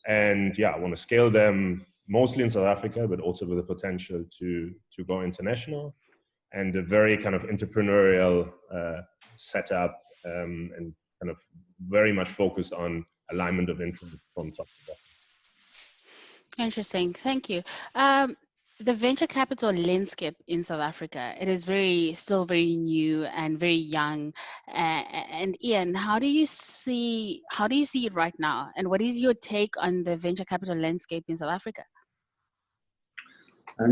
And yeah, I want to scale them mostly in South Africa, but also with the potential to go international, and a very kind of entrepreneurial setup, and kind of very much focused on alignment of interest from top to bottom. Interesting. Thank you. The venture capital landscape in South Africa, it is still very new and very young. And Ian, how do you see it right now? And what is your take on the venture capital landscape in South Africa?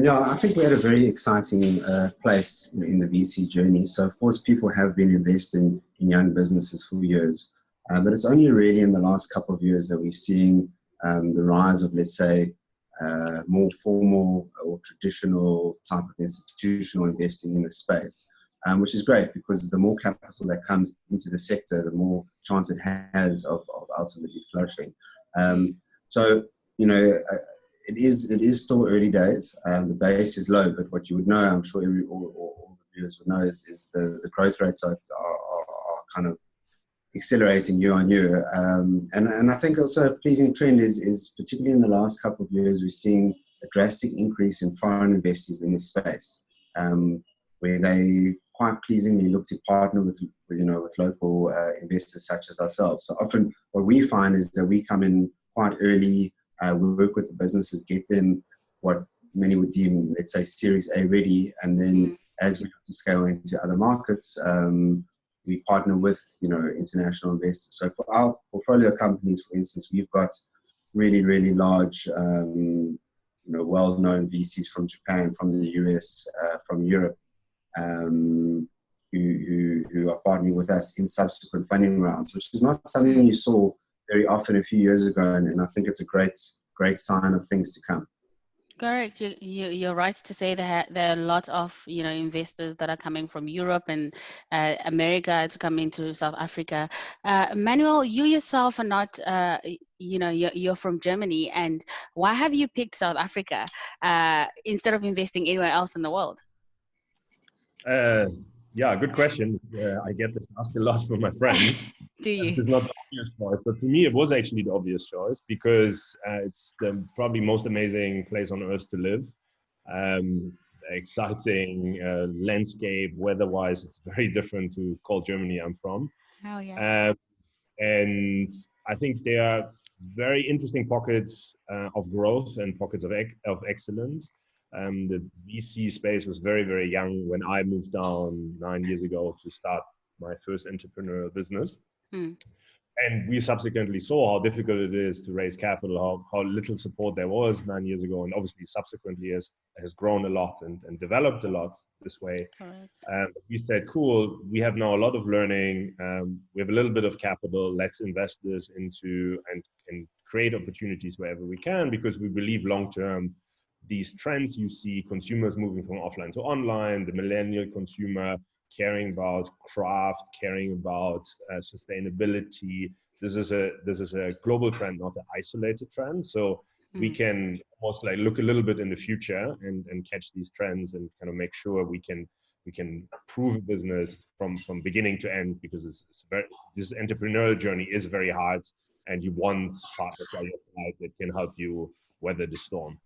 Yeah, I think we're at a very exciting place in the VC journey. So, of course, people have been investing in young businesses for years, but it's only really in the last couple of years that we're seeing the rise of, let's say, more formal or traditional type of institutional investing in the space, which is great because the more capital that comes into the sector, the more chance it has of ultimately flourishing. So, you know, it is still early days. The base is low, but what you would know, I'm sure all the viewers would know, is the growth rates are kind of accelerating year on year. And I think also a pleasing trend is particularly in the last couple of years, we're seeing a drastic increase in foreign investors in this space, where they quite pleasingly look to partner with local investors such as ourselves. So often what we find is that we come in quite early, we work with the businesses, get them what many would deem, let's say, Series A ready, and then as we look to scale into other markets, we partner with international investors. So for our portfolio companies, for instance, we've got really, really large, well-known VCs from Japan, from the US, from Europe, who are partnering with us in subsequent funding rounds, which is not something you saw very often a few years ago, and I think it's a great sign of things to come. Correct. You're right to say that there are a lot of investors that are coming from Europe and America to come into South Africa. Manuel, you yourself are not, you're from Germany, and why have you picked South Africa instead of investing anywhere else in the world? Yeah, good question. I get this asked a lot from my friends. Do you? It's not the obvious choice, but for me, it was actually the obvious choice because it's the probably most amazing place on earth to live. Exciting landscape, weather-wise, it's very different to cold Germany I'm from. Oh yeah. And I think there are very interesting pockets of growth and pockets of excellence. The VC space was very, very young when I moved down 9 years ago to start my first entrepreneurial business. And we subsequently saw how difficult it is to raise capital, how little support there was 9 years ago, and obviously subsequently has grown a lot and developed a lot this way. We said, cool, we have now a lot of learning, we have a little bit of capital, let's invest this into and create opportunities wherever we can, because we believe long-term, these trends you see, consumers moving from offline to online, the millennial consumer caring about craft, caring about sustainability. This is a global trend, not an isolated trend. So we can almost like look a little bit in the future and catch these trends and kind of make sure we can prove a business from beginning to end, because this entrepreneurial journey is very hard, and you want partners by your side that can help you weather the storm.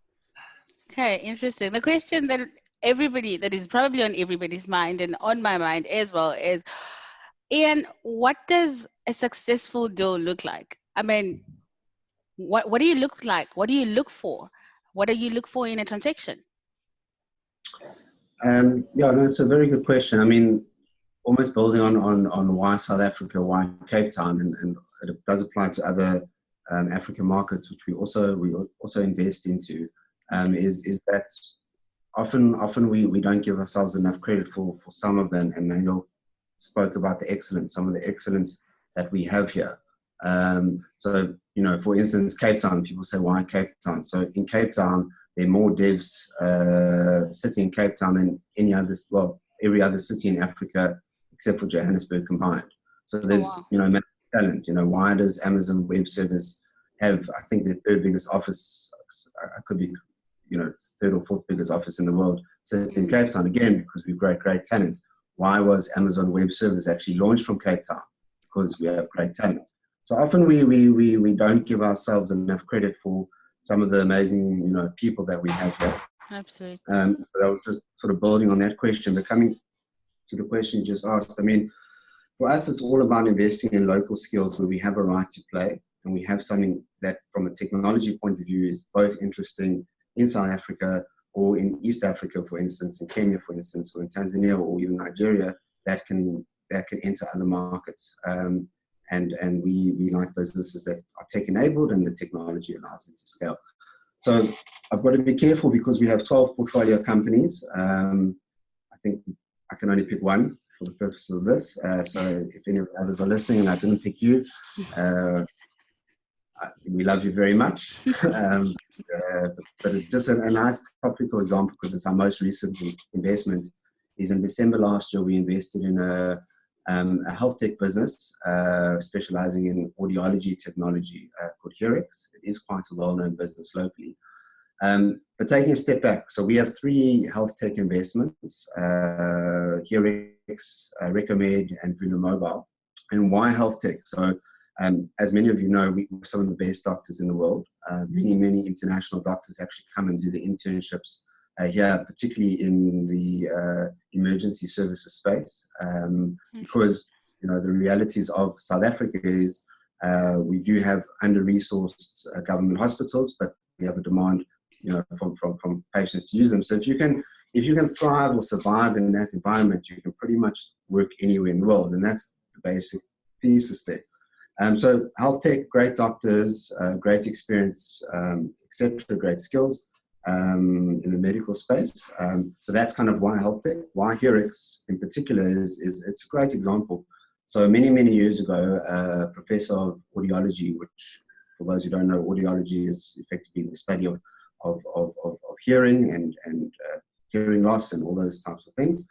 Okay, interesting. The question that is probably on everybody's mind and on my mind as well is, Ian, what does a successful deal look like? I mean, what do you look like? What do you look for? What do you look for in a transaction? Yeah, no, it's a very good question. I mean, almost building on why South Africa, why Cape Town, and it does apply to other African markets, which we also invest into, is that often we don't give ourselves enough credit for some of them. And Manuel spoke about some of the excellence that we have here. So, you know, for instance, Cape Town, people say, why Cape Town? So in Cape Town, there are more devs sitting in Cape Town than every other city in Africa, except for Johannesburg combined. So there's, you know, massive talent. You know, why does Amazon Web Service have, I think, the third biggest office? I could be, you know, third or fourth biggest office in the world. So in Cape Town, again, because we've got great talent. Why was Amazon Web Service actually launched from Cape Town? Because we have great talent. So often we don't give ourselves enough credit for some of the amazing, you know, people that we have here. Absolutely. But I was just sort of building on that question. But coming to the question you just asked, I mean, for us, it's all about investing in local skills where we have a right to play, and we have something that, from a technology point of view, is both interesting in South Africa or in East Africa, for instance, in Kenya, for instance, or in Tanzania, or even Nigeria, that can enter other markets. And we like businesses that are tech-enabled and the technology allows them to scale. So I've got to be careful because we have 12 portfolio companies. I think I can only pick one for the purpose of this. So if any of the others are listening and I didn't pick you, we love you very much. But it's just a nice topical example because it's our most recent investment. Is in December last year, we invested in a health tech business specializing in audiology technology called Hearix. It is quite a well-known business locally. But taking a step back, so we have 3 health tech investments, Hearix, Recomed, and Vuno Mobile. And why health tech? So as many of you know, we have some of the best doctors in the world. Many international doctors actually come and do the internships here, particularly in the emergency services space, because, you know, the realities of South Africa is we do have under-resourced government hospitals, but we have a demand, you know, from patients to use them. So if you can thrive or survive in that environment, you can pretty much work anywhere in the world, and that's the basic thesis there. So health tech, great doctors, great experience, etc., great skills. In the medical space. So that's kind of why health tech. Why Hearix in particular is it's a great example. So many years ago, a professor of audiology, which for those who don't know, audiology is effectively the study of hearing and hearing loss and all those types of things.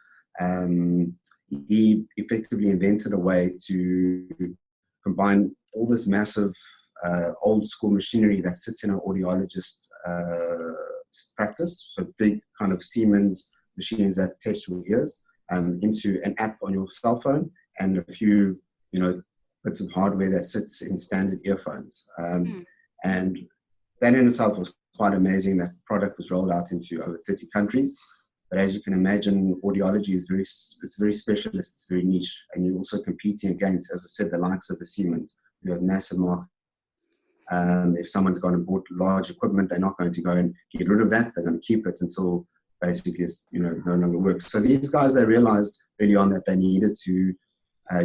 He effectively invented a way to combine all this massive old school machinery that sits in an audiologist practice, so big kind of Siemens machines that test your ears, into an app on your cell phone and a few, you know, bits of hardware that sits in standard earphones. And that in itself was quite amazing. That product was rolled out into over 30 countries. But as you can imagine, audiology is very specialist, it's very niche, and you're also competing against, as I said, the likes of the Siemens. You have massive market. If someone's gone and bought large equipment, they're not going to go and get rid of that. They're going to keep it until basically it's, you know, no longer works. So these guys, they realized early on that they needed to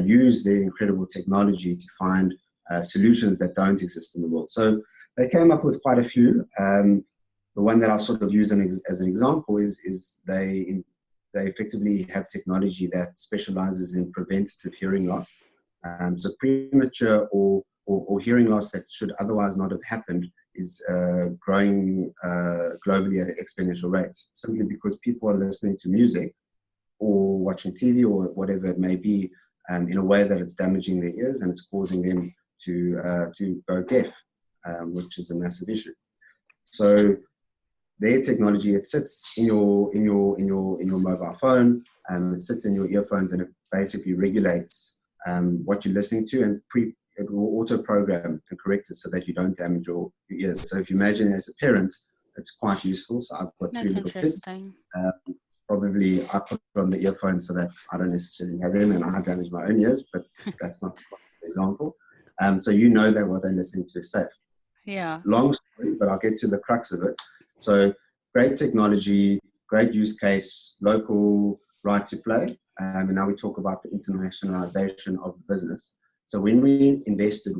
use their incredible technology to find solutions that don't exist in the world. So they came up with quite a few. The one that I'll sort of use as an example is they effectively have technology that specializes in preventative hearing loss. So premature or hearing loss that should otherwise not have happened is growing globally at an exponential rate, simply because people are listening to music or watching TV or whatever it may be in a way that it's damaging their ears and it's causing them to go deaf, which is a massive issue. So their technology, it sits in your mobile phone, it sits in your earphones, and it basically regulates what you're listening to, and it will auto-program and correct it so that you don't damage your ears. So if you imagine as a parent, it's quite useful. So I've got three little kids. Probably I put on the earphones so that I don't necessarily have them and I damage my own ears, but that's not the example. So you know that what they're listening to is safe. Yeah. Long story, but I'll get to the crux of it. So great technology, great use case, local right to play. And now we talk about the internationalization of the business. So when we invested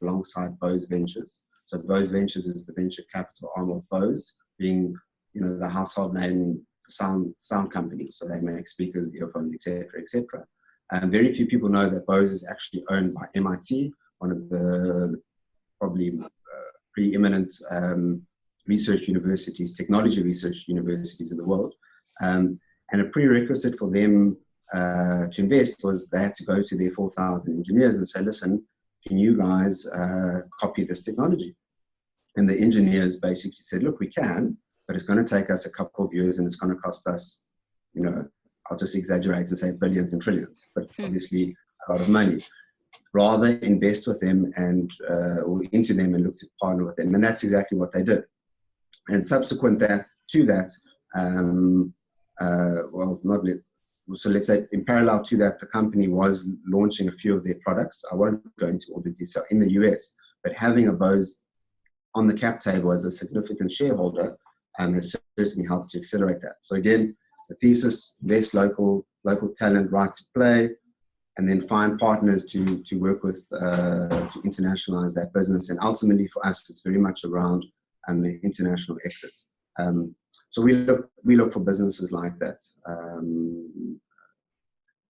alongside Bose Ventures. So Bose Ventures is the venture capital arm of Bose, being, you know, the household name sound company. So they make speakers, earphones, etc., etc. And very few people know that Bose is actually owned by MIT, one of the probably preeminent research universities, technology research universities in the world. And a prerequisite for them to invest was they had to go to their 4,000 engineers and say, listen, can you guys copy this technology? And the engineers basically said, look, we can, but it's going to take us a couple of years and it's going to cost us, you know, I'll just exaggerate and say billions and trillions, but obviously a lot of money. Rather invest with them and or into them and look to partner with them. And that's exactly what they did. And subsequent to that, so let's say in parallel to that, the company was launching a few of their products. I won't go into all the detail in the US, but having a Bose on the cap table as a significant shareholder has certainly helped to accelerate that. So again, the thesis, less local talent, right to play, and then find partners to work with to internationalize that business. And ultimately for us, it's very much around the international exit. So we look for businesses like that.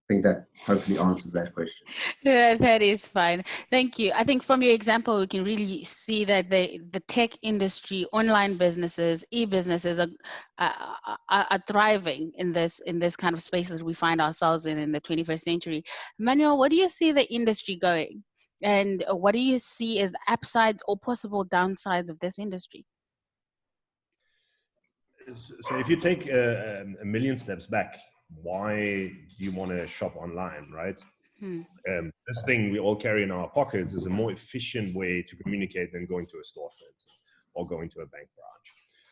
I think that hopefully answers that question. Yeah, that is fine. Thank you. I think from your example, we can really see that the tech industry, online businesses, e-businesses are thriving in this kind of space that we find ourselves in the 21st century. Manuel, what do you see the industry going? And what do you see as the upsides or possible downsides of this industry? So if you take a million steps back, why do you want to shop online, right? This thing we all carry in our pockets is a more efficient way to communicate than going to a store, for instance, or going to a bank branch.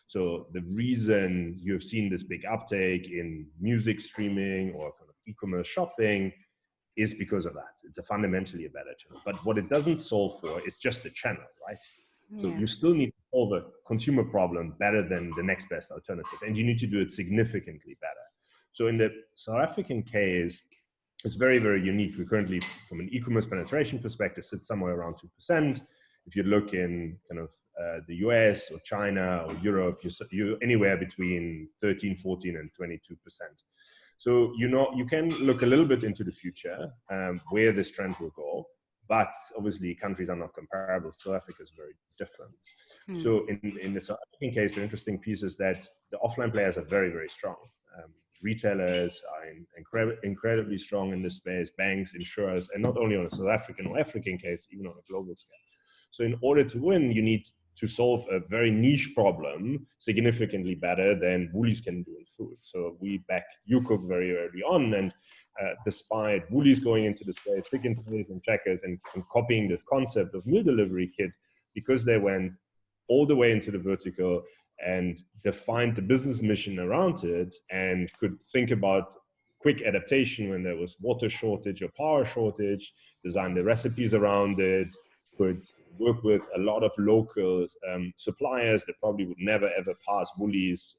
So the reason you've seen this big uptake in music streaming or kind of e-commerce shopping is because of that. It's fundamentally a better channel. But what it doesn't solve for is just the channel, right? So you still need to solve a consumer problem better than the next best alternative, and you need to do it significantly better. So in the South African case, it's very, very unique. We currently, from an e-commerce penetration perspective, sit somewhere around 2%. If you look in kind of the US or China or Europe, you're anywhere between 13, 14, and 22%. So you can look a little bit into the future where this trend will go. But obviously, countries are not comparable. South Africa is very different. So in the South African case, the interesting piece is that the offline players are very, very strong. Retailers are incredibly strong in this space, banks, insurers, and not only on a South African or African case, even on a global scale. So in order to win, you need to solve a very niche problem significantly better than Woolies can do in food. So we backed YouCook very early on, and despite Woolies going into the space, Pick n Pays and Checkers, and copying this concept of meal delivery kit, because they went all the way into the vertical and defined the business mission around it and could think about quick adaptation when there was water shortage or power shortage, design the recipes around it, could work with a lot of local suppliers that probably would never ever pass Woolies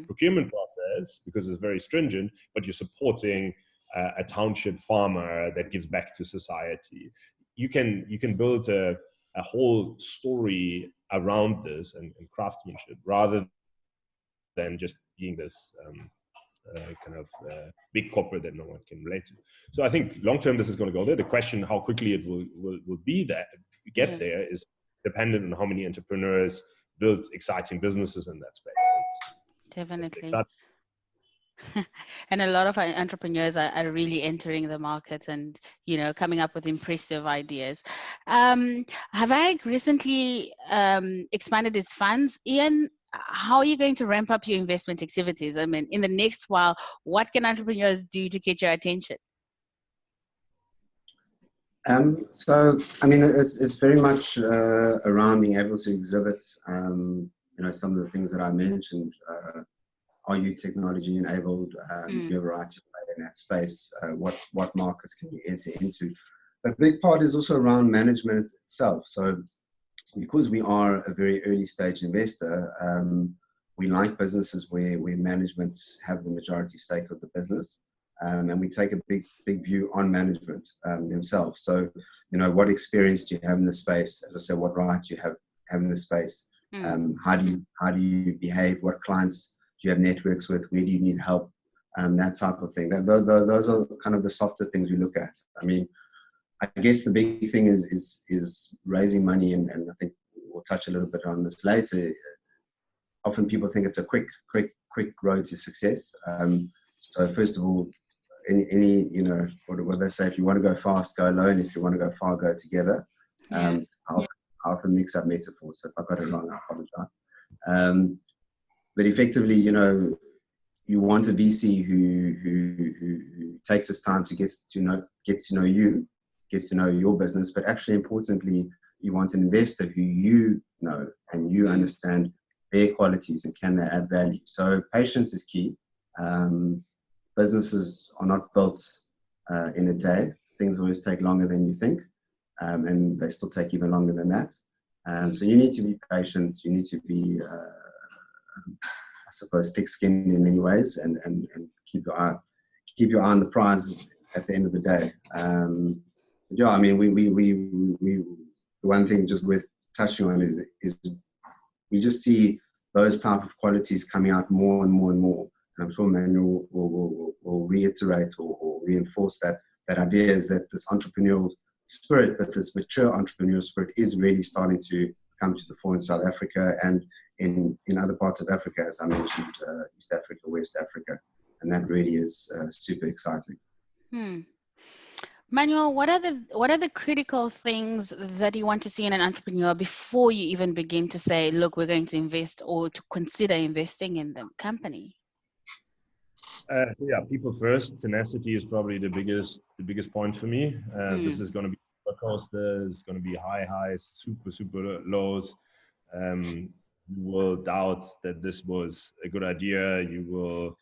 procurement process because it's very stringent, but you're supporting a township farmer that gives back to society. you can build a whole story around this and craftsmanship rather than just being this big corporate that no one can relate to. So I think long term this is going to go there. The question how quickly it will be that get there is dependent on how many entrepreneurs build exciting businesses in that space. Definitely. And a lot of entrepreneurs are really entering the market and, you know, coming up with impressive ideas. Have I recently expanded its funds? Ian, how are you going to ramp up your investment activities? I mean, in the next while, what can entrepreneurs do to get your attention? So, I mean, it's very much around being able to exhibit, you know, some of the things that I mentioned. Are you technology enabled? Do you have a right to play in that space? What markets can you enter into? But a big part is also around management itself. So because we are a very early stage investor, we like businesses where management have the majority stake of the business. And we take a big view on management themselves. So, you know, what experience do you have in the space? As I said, what rights do you have in the space? How do you behave? What clients do you have networks with? Where do you need help? That type of thing. Those are kind of the softer things we look at. I mean, I guess the big thing is raising money, and I think we'll touch a little bit on this later. Often people think it's a quick road to success. So first of all, any you know, what they say, if you want to go fast, go alone. If you want to go far, go together. I often mix up metaphors, so if I got it wrong, I apologize. But effectively, you know, you want a VC who takes his time to get to know you, gets to know your business, but actually importantly, you want an investor who you know and you understand their qualities and can they add value. So patience is key. Businesses are not built in a day. Things always take longer than you think, and they still take even longer than that. So you need to be patient. You need to be, I suppose, thick-skinned in many ways, and keep your eye on the prize at the end of the day. Yeah, I mean, the one thing just worth touching on is we just see those type of qualities coming out more and more and more. And I'm sure Manuel will reiterate or reinforce that idea is that this entrepreneurial spirit, but this mature entrepreneurial spirit is really starting to come to the fore in South Africa and in other parts of Africa, as I mentioned, East Africa, West Africa. And that really is super exciting. Manuel, what are the critical things that you want to see in an entrepreneur before you even begin to say, look, we're going to invest or to consider investing in the company? Yeah, people first. Tenacity is probably the biggest point for me. This is going to be a roller coaster. It's going to be high highs, super lows. You will doubt that this was a good idea. You will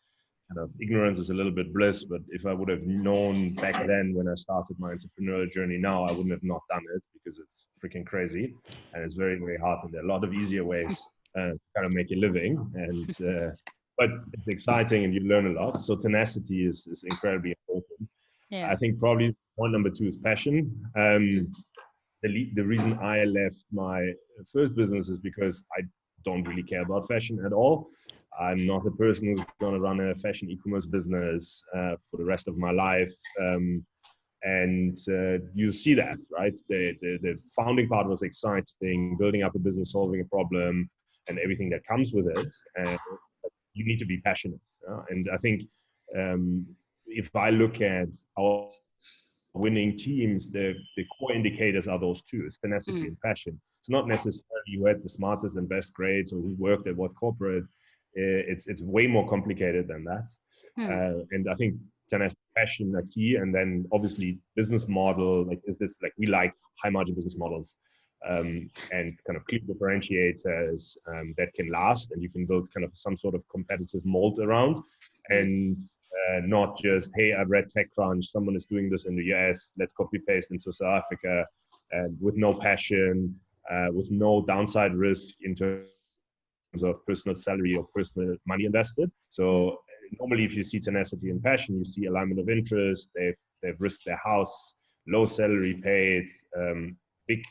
ignorance is a little bit bliss, but if I would have known back then when I started my entrepreneurial journey now, I wouldn't have not done it because it's freaking crazy and it's very, very hard. And there are a lot of easier ways to kind of make a living. And but it's exciting and you learn a lot. So tenacity is incredibly important. Yeah. I think probably point number 2 is passion. The reason I left my first business is because I don't really care about fashion at all. I'm not a person who's going to run a fashion e-commerce business for the rest of my life. And you see that, right? The founding part was exciting, building up a business, solving a problem, and everything that comes with it. And you need to be passionate. And I think if I look at our winning teams, the core indicators are those 2, it's tenacity and passion. It's not necessarily who had the smartest and best grades or who worked at what corporate. It's way more complicated than that. And I think tenacity, passion are key. And then obviously business model, we like high margin business models and kind of clear differentiators that can last, and you can build kind of some sort of competitive mold around. And not just, hey, I read TechCrunch, someone is doing this in the US, let's copy paste into South Africa, with no passion, with no downside risk in terms of personal salary or personal money invested. So normally if you see tenacity and passion, you see alignment of interest, they've risked their house low salary paid, big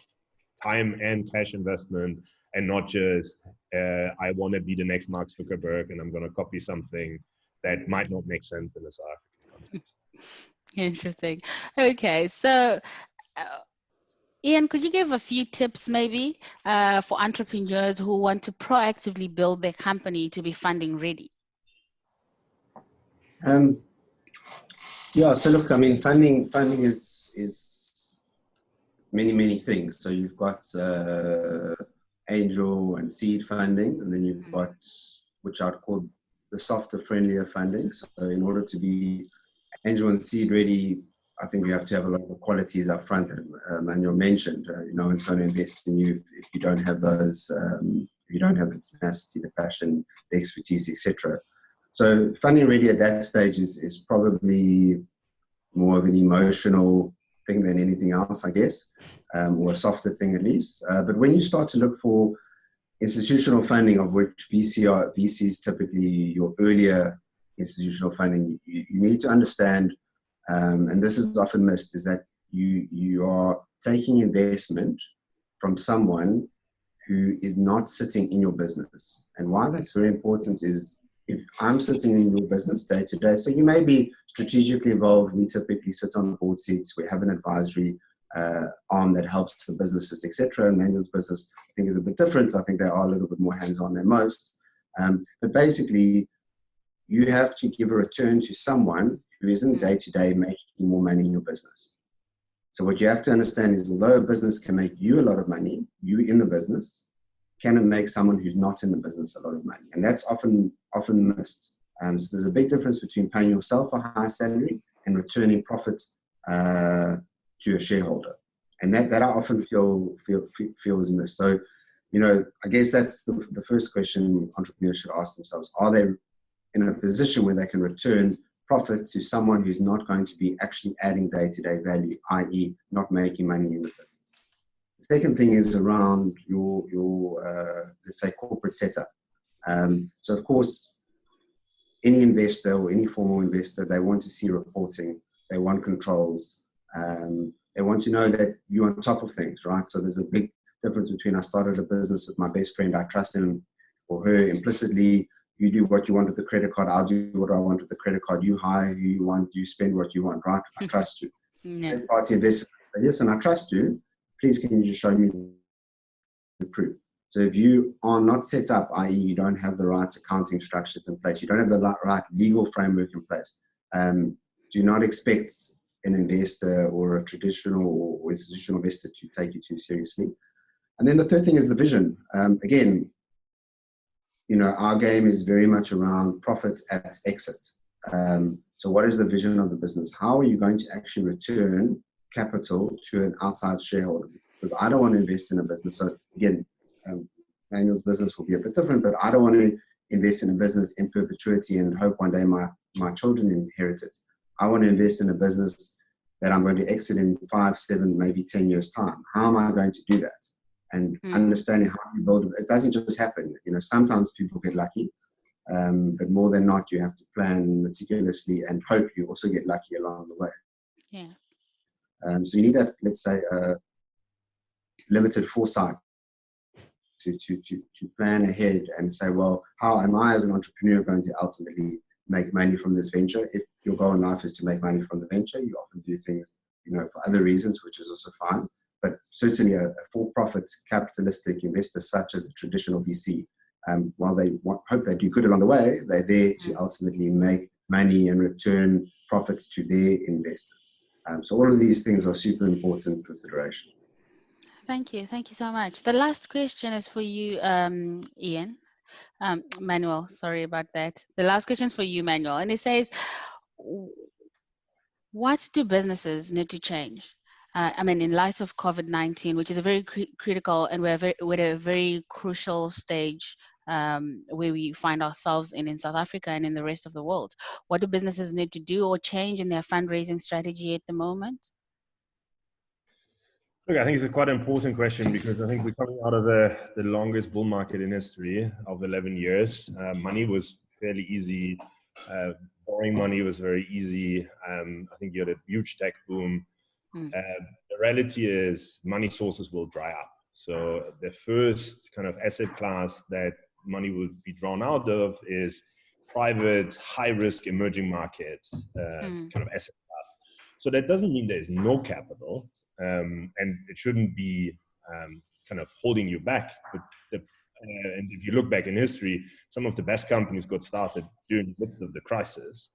time and cash investment, and not just I want to be the next Mark Zuckerberg and I'm going to copy something that might not make sense in a South African context. Interesting. Okay, so Ian, could you give a few tips maybe for entrepreneurs who want to proactively build their company to be funding ready? Yeah, so look, I mean, funding is many things. So you've got angel and seed funding, and then you've got, which I'd call the softer, friendlier funding. So in order to be angel and seed ready, I think you have to have a lot of qualities up front. Manuel mentioned, no one's going to invest in you if you don't have those, if you don't have the tenacity, the passion, the expertise, etc. So funding ready at that stage is probably more of an emotional thing than anything else, I guess, or a softer thing at least. But when you start to look for institutional funding, of which VCs typically your earlier institutional funding, you need to understand, and this is often missed, is that you are taking investment from someone who is not sitting in your business. And why that's very important is, if I'm sitting in your business day to day, so you may be strategically involved. We typically sit on board seats. We have an advisory arm that helps the businesses, etc. Manuel's business, I think, is a bit different. I think they are a little bit more hands-on than most. But basically, you have to give a return to someone who isn't day to day making more money in your business. So what you have to understand is, although a business can make you a lot of money, you in the business, can it make someone who's not in the business a lot of money? And that's often missed. So there's a big difference between paying yourself a high salary and returning profit to a shareholder. And that I often feel is missed. So, I guess that's the first question entrepreneurs should ask themselves. Are they in a position where they can return profit to someone who's not going to be actually adding day-to-day value, i.e. not making money in the business? The second thing is around your let's say, corporate setup. So of course, any investor or any formal investor, they want to see reporting, they want controls, they want to know that you're on top of things, right? So there's a big difference between, I started a business with my best friend, I trust him or her implicitly. You do what you want with the credit card, I'll do what I want with the credit card. You hire who you want, you spend what you want, right? I trust you. Third party investor, listen, I trust you. Please, can you just show me the proof? So if you are not set up, i.e. you don't have the right accounting structures in place, you don't have the right legal framework in place, do not expect an investor or a traditional or institutional investor to take you too seriously. And then the third thing is the vision. Again, our game is very much around profit at exit. So what is the vision of the business? How are you going to actually return capital to an outside shareholder? Because I don't want to invest in a business. So again, Manuel's business will be a bit different, but I don't want to invest in a business in perpetuity and hope one day my children inherit it. I want to invest in a business that I'm going to exit in 5, 7, maybe 10 years time. How am I going to do that? And understanding how you build it doesn't just happen. Sometimes people get lucky, but more than not, you have to plan meticulously and hope you also get lucky along the way. Yeah. So you need that, let's say, limited foresight to plan ahead and say, well, how am I as an entrepreneur going to ultimately make money from this venture? If your goal in life is to make money from the venture, you often do things, for other reasons, which is also fine. But certainly a for-profit capitalistic investor such as a traditional VC, while they hope they do good along the way, they're there to ultimately make money and return profits to their investors. So all of these things are super important considerations. Thank you so much. The last question is for you, Ian. Manuel, sorry about that. The last question is for you, Manuel, and it says, what do businesses need to change? In light of COVID-19, which is a very critical, and we're at a very crucial stage where we find ourselves in South Africa and in the rest of the world. What do businesses need to do or change in their fundraising strategy at the moment? Look, I think it's a quite important question, because I think we're coming out of the longest bull market in history of 11 years. Money was fairly easy. Borrowing money was very easy. I think you had a huge tech boom. The reality is money sources will dry up. So the first kind of asset class that money will be drawn out of is private, high-risk emerging market kind of asset class. So that doesn't mean there's no capital, and it shouldn't be kind of holding you back. But and if you look back in history, some of the best companies got started during the midst of the crisis.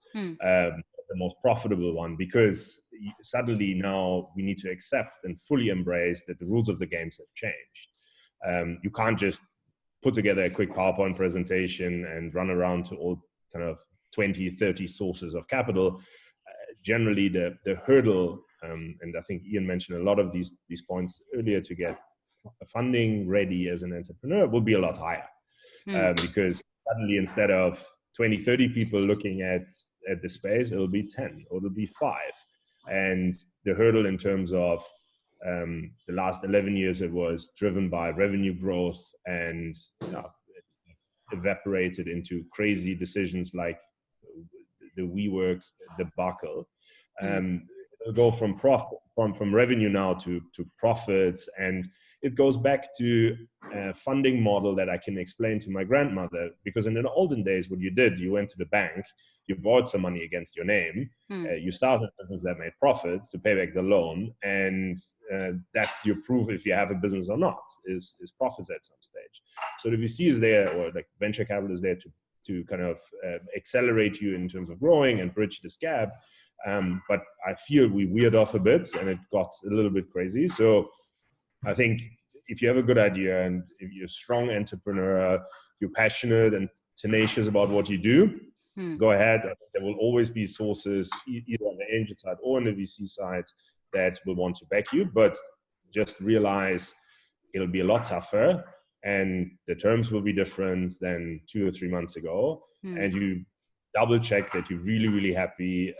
The most profitable one, because suddenly now we need to accept and fully embrace that the rules of the games have changed. You can't just put together a quick PowerPoint presentation and run around to all kind of 20, 30 sources of capital. Generally, the hurdle, and I think Ian mentioned a lot of these points earlier, to get funding ready as an entrepreneur will be a lot higher. Because suddenly, instead of 20, 30 people looking at the space, it'll be 10 or it'll be 5. And the hurdle in terms of the last 11 years, it was driven by revenue growth and evaporated into crazy decisions like the WeWork debacle. It'll go from revenue now to profits, and it goes back to a funding model that I can explain to my grandmother, because in the olden days, what you did, you went to the bank, you borrowed some money against your name, you started a business that made profits to pay back the loan, and that's your proof if you have a business or not, is profits at some stage. So the VC is there, or like venture capital is there to kind of accelerate you in terms of growing and bridge this gap. But I feel we veered off a bit and it got a little bit crazy. So I think if you have a good idea and if you're a strong entrepreneur, you're passionate and tenacious about what you do, go ahead. There will always be sources, either on the angel side or on the VC side, that will want to back you. But just realize it'll be a lot tougher and the terms will be different than 2 or 3 months ago. And you double check that you're really, really happy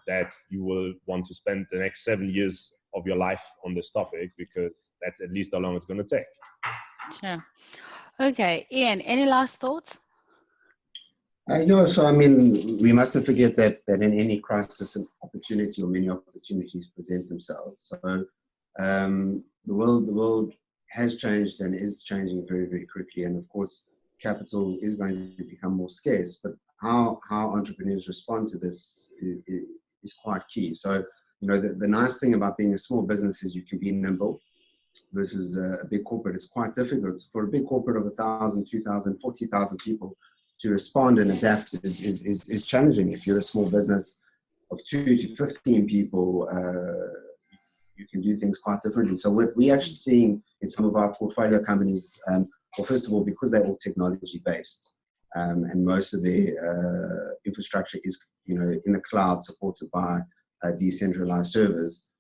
that you will want to spend the next 7 years of your life on this topic, because that's at least how long it's going to take. Sure. Okay, Ian, any last thoughts? So I mean, we mustn't forget that in any crisis, an opportunity or many opportunities present themselves. So the world has changed and is changing very, very quickly. And of course, capital is going to become more scarce. But how entrepreneurs respond to this is quite key. So, you know, the nice thing about being a small business is you can be nimble, versus a big corporate. It's quite difficult. For a big corporate of 1,000, 2,000, 40,000 people to respond and adapt is challenging. If you're a small business of 2 to 15 people, you can do things quite differently. So what we're actually seeing in some of our portfolio companies, well, first of all, because they're all technology based, and most of their infrastructure is, you know, in the cloud, supported by decentralized servers,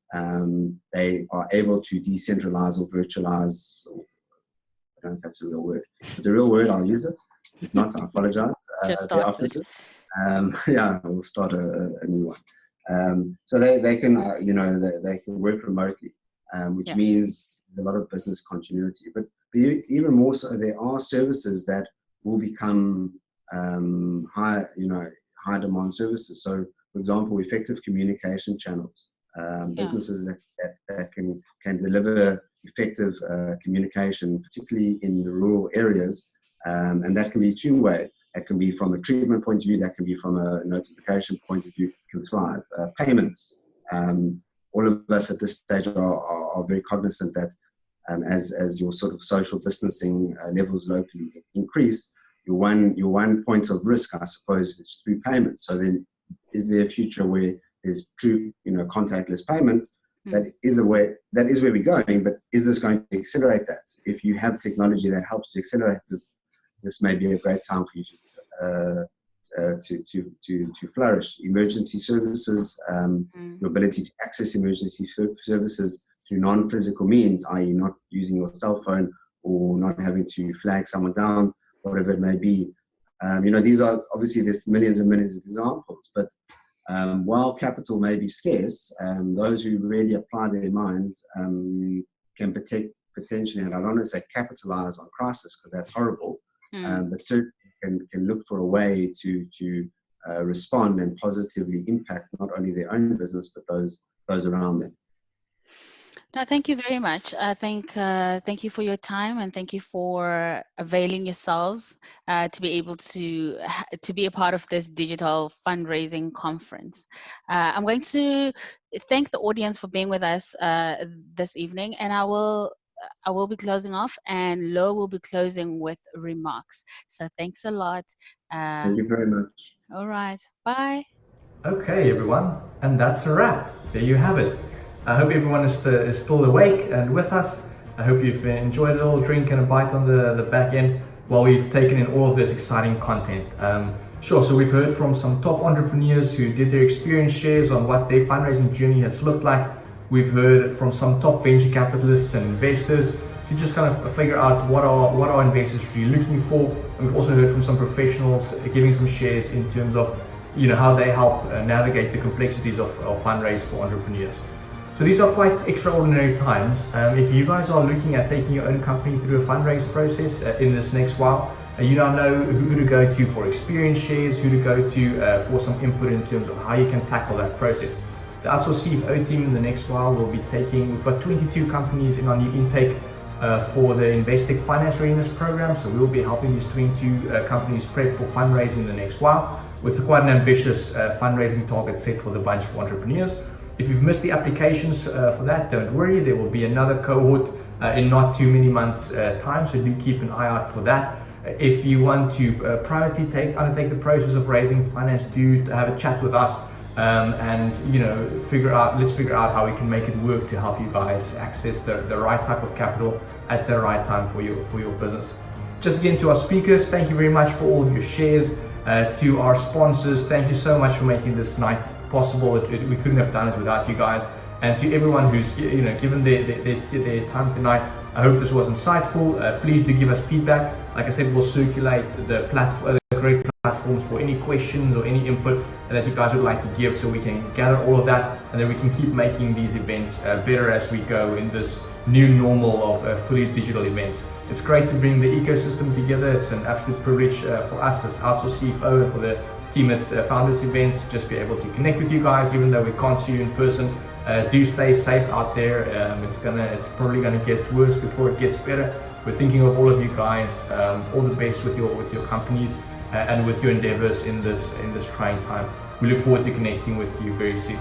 they are able to decentralize or virtualize. I don't know if that's a real word. If it's a real word, I'll use it. It's not, I apologize. Their offices. Yeah, we'll start a new one. So they can, you know, they can work remotely, which means there's a lot of business continuity. But even more so, there are services that will become high demand services. So, for example, effective communication channels, businesses that can deliver effective communication, particularly in the rural areas, and that can be two-way. That can be from a treatment point of view, that can be from a notification point of view, can thrive. Payments. All of us at this stage are very cognizant that as your sort of social distancing levels locally increase, your one point of risk, I suppose, is through payments. So then, is there a future where there's true, you know, contactless payment? That is where we're going, but is this going to accelerate that? If you have technology that helps to accelerate this may be a great time for you to flourish. Emergency services, your ability to access emergency services through non-physical means, i.e. not using your cell phone or not having to flag someone down, whatever it may be. You know, these are obviously, there's millions and millions of examples, but while capital may be scarce, those who really apply their minds can potentially, and I don't want to say capitalize on crisis because that's horrible, but certainly can look for a way to respond and positively impact not only their own business but those around them. No, thank you very much. Thank you for your time, and thank you for availing yourselves to be able to be a part of this digital fundraising conference. I'm going to thank the audience for being with us this evening, and I will be closing off, and Lo will be closing with remarks. So thanks a lot. Thank you very much. All right, bye. Okay, everyone, and that's a wrap. There you have it. I hope everyone is still awake and with us. I hope you've enjoyed a little drink and a bite on the back end while we've taken in all of this exciting content. Sure, so we've heard from some top entrepreneurs who did their experience shares on what their fundraising journey has looked like. We've heard from some top venture capitalists and investors to just kind of figure out what are investors really looking for. And we've also heard from some professionals giving some shares in terms of how they help navigate the complexities of fundraise for entrepreneurs. So these are quite extraordinary times. If you guys are looking at taking your own company through a fundraise process in this next while, you now know who to go to for experience shares, who to go to for some input in terms of how you can tackle that process. The Outsource CFO team in the next while will be we've got 22 companies in our new intake for the Investec Finance Readiness Program. So we'll be helping these 22 companies prep for fundraising in the next while with quite an ambitious fundraising target set for the bunch for entrepreneurs. If you've missed the applications for that, don't worry, there will be another cohort in not too many months time, so do keep an eye out for that. If you want to privately undertake the process of raising finance, do have a chat with us and let's figure out how we can make it work to help you guys access the right type of capital at the right time for your business. Just again, to our speakers, thank you very much for all of your shares. To our sponsors, thank you so much for making this night possible. We couldn't have done it without you guys. And to everyone who's given their time tonight, I hope this was insightful. Please do give us feedback. Like I said, we'll circulate the great platforms for any questions or any input that you guys would like to give, so we can gather all of that, and then we can keep making these events better as we go in this new normal of fully digital events. It's great to bring the ecosystem together. It's an absolute privilege for us as Outsource CFO and for the team at Founders Events to just be able to connect with you guys, even though we can't see you in person. Do stay safe out there. It's probably gonna get worse before it gets better. We're thinking of all of you guys. All the best with your companies and with your endeavors in this trying time. We look forward to connecting with you very soon.